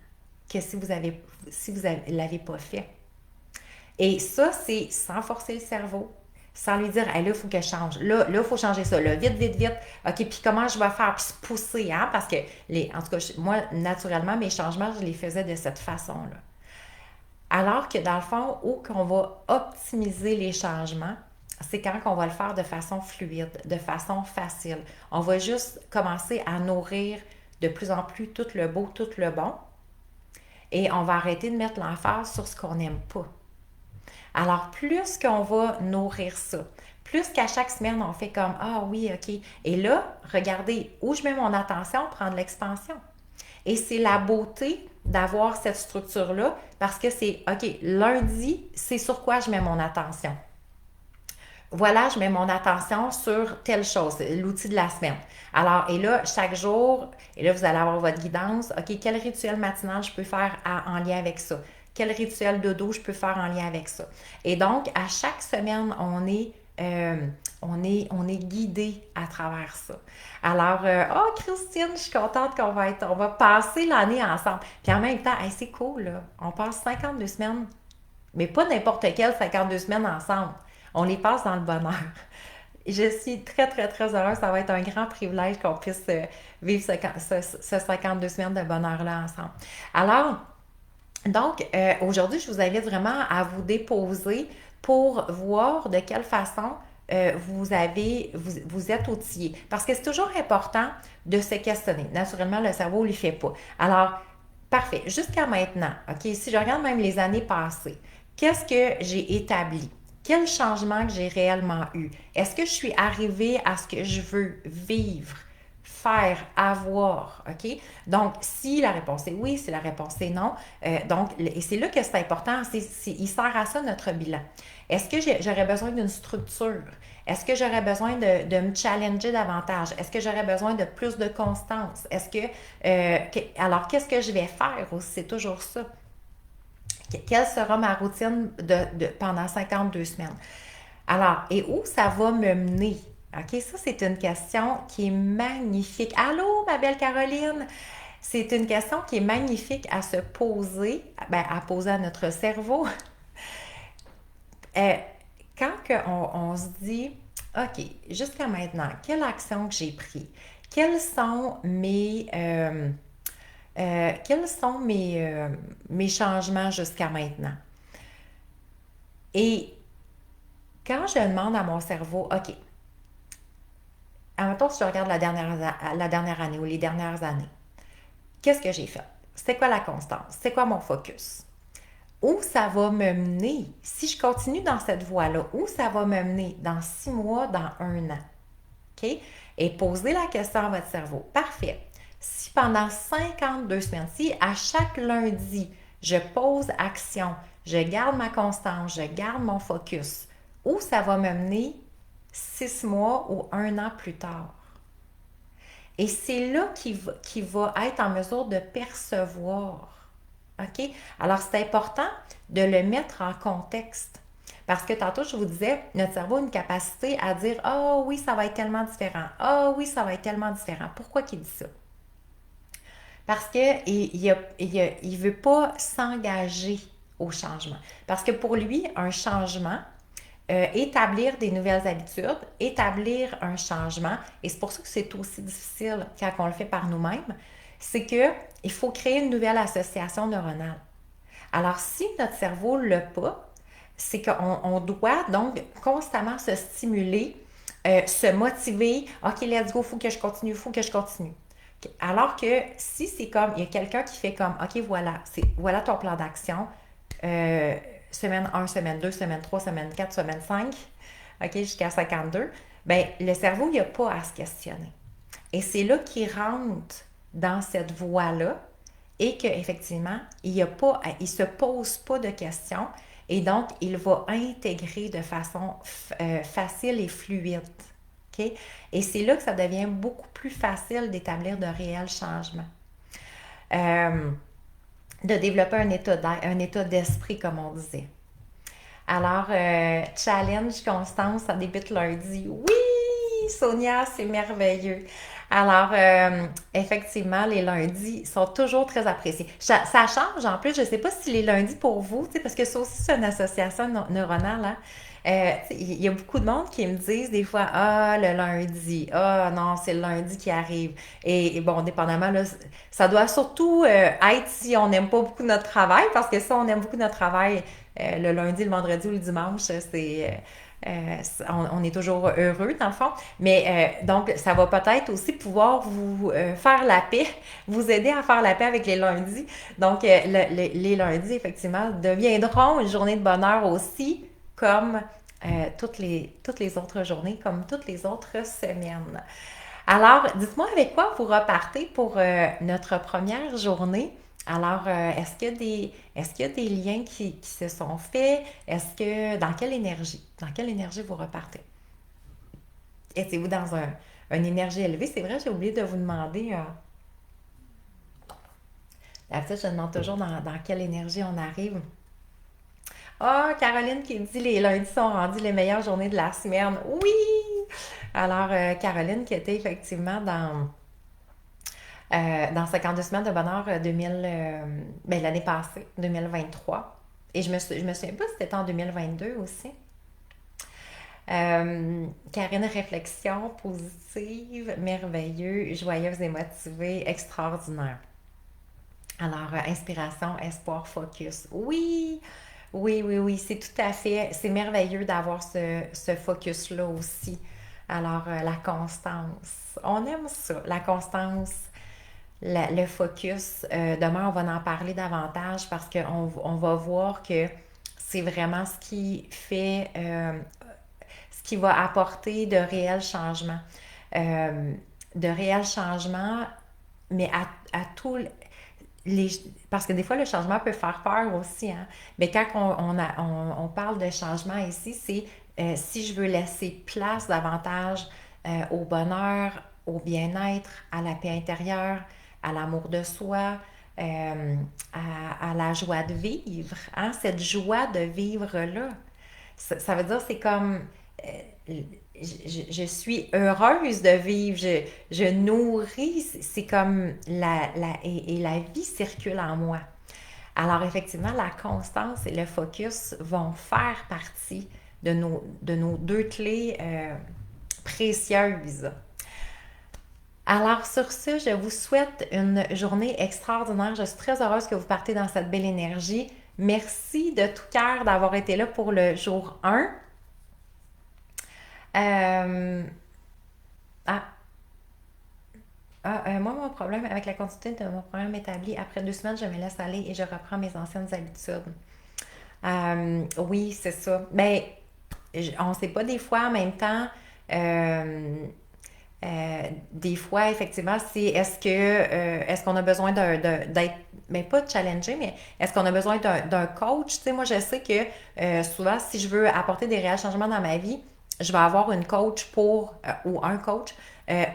que si vous l'avez pas fait. Et ça, c'est sans forcer le cerveau, sans lui dire, hey, là, il faut que je change. Là, il faut changer ça. Là, vite, vite, vite. OK, puis comment je vais faire? Puis se pousser, hein? Parce que, en tout cas, moi, naturellement, mes changements, je les faisais de cette façon-là. Alors que, dans le fond, où qu'on va optimiser les changements, c'est quand on va le faire de façon fluide, de façon facile. On va juste commencer à nourrir de plus en plus tout le beau, tout le bon. Et on va arrêter de mettre l'emphase sur ce qu'on n'aime pas. Alors, plus qu'on va nourrir ça, plus qu'à chaque semaine, on fait comme ah oui, OK. Et là, regardez où je mets mon attention, prendre l'expansion. Et c'est la beauté d'avoir cette structure-là parce que c'est OK, lundi, c'est sur quoi je mets mon attention. Voilà, je mets mon attention sur telle chose, l'outil de la semaine. Alors, et là, chaque jour, et là, vous allez avoir votre guidance. OK, quel rituel matinal je peux faire en lien avec ça? Quel rituel de dos je peux faire en lien avec ça? Et donc, à chaque semaine, on est guidé à travers ça. Alors, oh Christine, je suis contente on va passer l'année ensemble. Puis en même temps, hey, c'est cool, là. On passe 52 semaines, mais pas n'importe quelle 52 semaines ensemble. On les passe dans le bonheur. Je suis très, très, très heureuse. Ça va être un grand privilège qu'on puisse vivre ce 52 semaines de bonheur-là ensemble. Alors, donc, aujourd'hui, je vous invite vraiment à vous déposer pour voir de quelle façon vous êtes outillé. Parce que c'est toujours important de se questionner. Naturellement, le cerveau ne le fait pas. Alors, parfait. Jusqu'à maintenant, OK, si je regarde même les années passées, qu'est-ce que j'ai établi? Quel changement que j'ai réellement eu? Est-ce que je suis arrivée à ce que je veux vivre, faire, avoir? OK? Donc, si la réponse est oui, si la réponse est non, et c'est là que c'est important, il sert à ça notre bilan. Est-ce que j'aurais besoin d'une structure? Est-ce que j'aurais besoin de me challenger davantage? Est-ce que j'aurais besoin de plus de constance? Alors, qu'est-ce que je vais faire aussi? C'est toujours ça. Quelle sera ma routine pendant 52 semaines? Alors, et où ça va me mener? OK, ça, c'est une question qui est magnifique. Allô, ma belle Caroline? C'est une question qui est magnifique à se poser, à poser à notre cerveau. Euh, quand on se dit, OK, jusqu'à maintenant, quelle action que j'ai prise? Quels sont mes changements jusqu'à maintenant? Et quand je demande à mon cerveau, OK, admettons si je regarde la dernière année ou les dernières années, qu'est-ce que j'ai fait? C'est quoi la constance? C'est quoi mon focus? Où ça va me mener? Si je continue dans cette voie-là, où ça va me mener dans 6 mois, dans 1 an? OK? Et posez la question à votre cerveau. Parfait. Si pendant 52 semaines, si à chaque lundi, je pose action, je garde ma constance, je garde mon focus, où ça va me mener 6 mois ou 1 an plus tard? Et c'est là qu'il va être en mesure de percevoir. OK? Alors, c'est important de le mettre en contexte. Parce que tantôt, je vous disais, notre cerveau a une capacité à dire oh, oui, ça va être tellement différent. Oh, oui, ça va être tellement différent. Pourquoi qu'il dit ça? Parce qu'il il veut pas s'engager au changement. Parce que pour lui, un changement, établir des nouvelles habitudes, établir un changement, et c'est pour ça que c'est aussi difficile quand on le fait par nous-mêmes, c'est qu'il faut créer une nouvelle association neuronale. Alors, si notre cerveau ne l'a pas, c'est qu'on doit donc constamment se stimuler, se motiver. OK, let's go, il faut que je continue, il faut que je continue. Alors que si c'est comme, il y a quelqu'un qui fait comme, OK, voilà ton plan d'action, euh, semaine 1, semaine 2, semaine 3, semaine 4, semaine 5, OK, jusqu'à 52, ben le cerveau, il n'y a pas à se questionner. Et c'est là qu'il rentre dans cette voie-là et qu'effectivement, il ne se pose pas de questions et donc il va intégrer de façon facile et fluide. Okay? Et c'est là que ça devient beaucoup plus facile d'établir de réels changements. Euh, de développer un état d'esprit, comme on disait. Alors, challenge Constance, ça débute lundi. Oui, Sonia, c'est merveilleux. Alors, effectivement, les lundis sont toujours très appréciés. Ça change en plus, je ne sais pas si les lundis pour vous, parce que ça aussi, c'est une association neuronale. Hein? Il y a beaucoup de monde qui me disent des fois ah, le lundi, ah non, c'est le lundi qui arrive. Et bon, dépendamment, là, ça doit surtout être si on n'aime pas beaucoup notre travail, parce que si on aime beaucoup notre travail, le lundi, le vendredi ou le dimanche, on est toujours heureux dans le fond. Mais donc, ça va peut-être aussi pouvoir vous faire la paix, vous aider à faire la paix avec les lundis. Donc, les lundis, effectivement, deviendront une journée de bonheur aussi, comme toutes les autres journées, comme toutes les autres semaines. Alors, dites-moi avec quoi vous repartez pour notre première journée. Alors, est-ce qu'il y a des liens qui se sont faits? Dans quelle énergie vous repartez? Étiez-vous dans une énergie élevée? C'est vrai, j'ai oublié de vous demander. D'habitude, je demande toujours dans quelle énergie on arrive. Ah, oh, Caroline qui dit les lundis sont rendus les meilleures journées de la semaine. Oui! Alors, Caroline qui était effectivement dans 52 semaines de bonheur 2000, ben, l'année passée, 2023. Et je me souviens pas si c'était en 2022 aussi. Karine, réflexion positive, merveilleux, joyeuse et motivée, extraordinaire. Alors, inspiration, espoir, focus. Oui, oui, oui, oui, c'est tout à fait, c'est merveilleux d'avoir ce focus-là aussi. Alors, la constance, on aime ça, la constance, le focus. Demain, on va en parler davantage parce qu'on va voir que c'est vraiment ce qui fait, ce qui va apporter de réels changements. Euh, de réels changements, mais à tous les, parce que des fois, le changement peut faire peur aussi. Hein? Mais quand on parle de changement ici, c'est si je veux laisser place davantage au bonheur, au bien-être, à la paix intérieure, à l'amour de soi, à la joie de vivre. Hein? Cette joie de vivre-là, ça veut dire c'est comme je suis heureuse de vivre, je nourris, c'est comme et la vie circule en moi. Alors effectivement, la constance et le focus vont faire partie de nos deux clés précieuses. Alors sur ce, je vous souhaite une journée extraordinaire. Je suis très heureuse que vous partez dans cette belle énergie. Merci de tout cœur d'avoir été là pour le jour 1. Euh, ah, moi, mon problème avec la continuité de mon programme établi, après 2 semaines, je me laisse aller et je reprends mes anciennes habitudes. Oui, c'est ça. Mais on ne sait pas des fois en même temps. euh, Des fois, effectivement, c'est est-ce qu'on a besoin d'être, mais pas de challenger, mais est-ce qu'on a besoin d'un coach? Tu sais, moi, je sais que souvent, si je veux apporter des réels changements dans ma vie, je vais avoir une coach ou un coach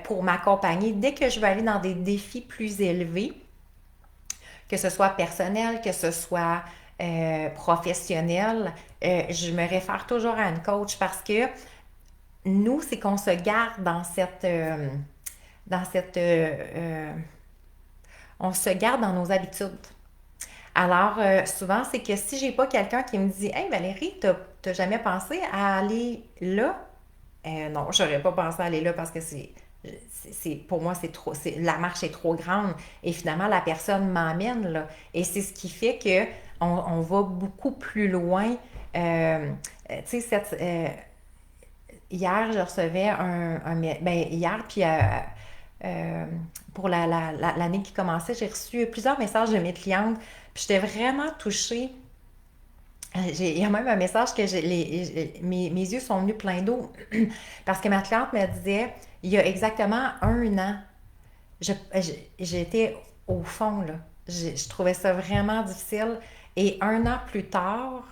pour m'accompagner dès que je vais aller dans des défis plus élevés, que ce soit personnel, que ce soit professionnel. Je me réfère toujours à une coach parce que nous, c'est qu'on se garde dans cette on se garde dans nos habitudes. Alors, souvent, c'est que si j'ai pas quelqu'un qui me dit Hey Valérie, t'as jamais pensé à aller là? Non, j'aurais pas pensé à aller là parce que pour moi, la marche est trop grande. Et finalement, la personne m'emmène là. Et c'est ce qui fait que on va beaucoup plus loin. Tu sais, hier, je recevais hier, puis euh, pour l'année qui commençait, j'ai reçu plusieurs messages de mes clientes, puis j'étais vraiment touchée. Il y a même un message que mes yeux sont venus pleins d'eau parce que ma cliente me disait, il y a exactement un an, j'étais au fond, là. Je trouvais ça vraiment difficile. Et un an plus tard,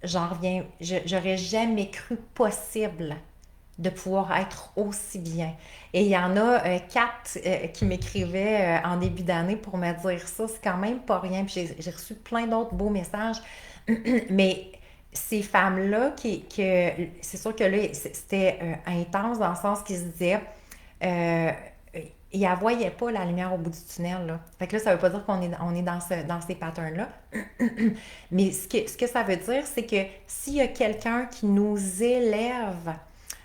j'en reviens, j'aurais jamais cru possible de pouvoir être aussi bien. Et il y en a quatre qui m'écrivaient en début d'année pour me dire ça. C'est quand même pas rien. Puis j'ai reçu plein d'autres beaux messages. Mais ces femmes-là, c'est sûr que là, c'était intense dans le sens qu'ils se disaient, euh, ils ne voyaient pas la lumière au bout du tunnel. Là. Fait que là, ça ne veut pas dire on est dans ces patterns-là. Mais ce que ça veut dire, c'est que s'il y a quelqu'un qui nous élève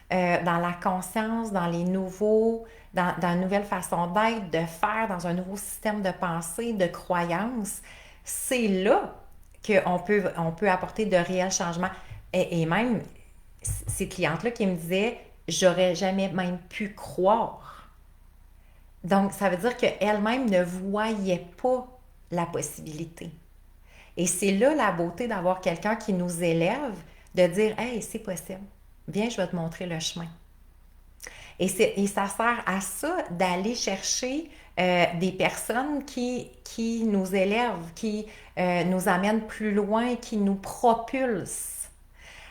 dans la conscience, dans les nouveaux, dans une nouvelle façon d'être, de faire, dans un nouveau système de pensée, de croyance, c'est là qu'on peut apporter de réels changements. Et même ces clientes-là qui me disaient, j'aurais jamais même pu croire. Donc, ça veut dire qu'elles-mêmes ne voyaient pas la possibilité. Et c'est là la beauté d'avoir quelqu'un qui nous élève, de dire, hey, c'est possible. Viens, je vais te montrer le chemin. Et ça sert à ça d'aller chercher des personnes qui nous élèvent, qui nous amènent plus loin, qui nous propulsent.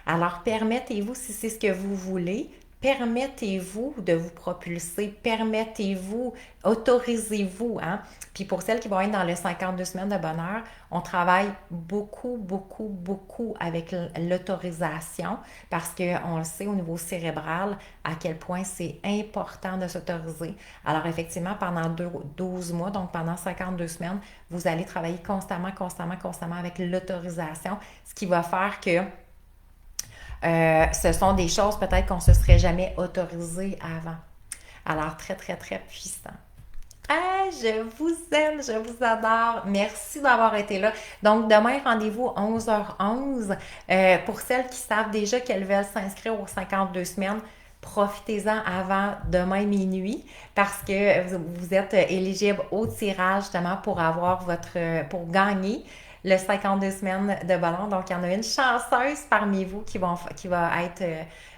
Alors permettez-vous, si c'est ce que vous voulez, permettez-vous de vous propulser, permettez-vous, autorisez-vous. Hein? Puis pour celles qui vont être dans le 52 semaines de bonheur, on travaille beaucoup, beaucoup, beaucoup avec l'autorisation parce qu'on le sait au niveau cérébral à quel point c'est important de s'autoriser. Alors effectivement, pendant 12 mois, donc pendant 52 semaines, vous allez travailler constamment, constamment, constamment avec l'autorisation, ce qui va faire que ce sont des choses peut-être qu'on ne se serait jamais autorisé avant. Alors, très, très, très puissant. Ah, je vous aime, je vous adore. Merci d'avoir été là. Donc, demain, rendez-vous 11h11. Pour celles qui savent déjà qu'elles veulent s'inscrire aux 52 semaines, profitez-en avant demain minuit parce que vous êtes éligible au tirage justement pour gagner le 52 semaines de ballon. Donc, il y en a une chanceuse parmi vous qui va être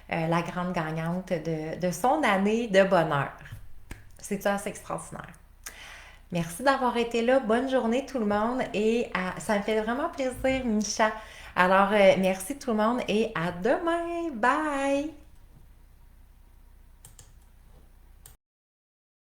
la grande gagnante de son année de bonheur. C'est ça, c'est extraordinaire. Merci d'avoir été là. Bonne journée tout le monde et ça me fait vraiment plaisir, Micha. Alors, merci tout le monde et à demain. Bye!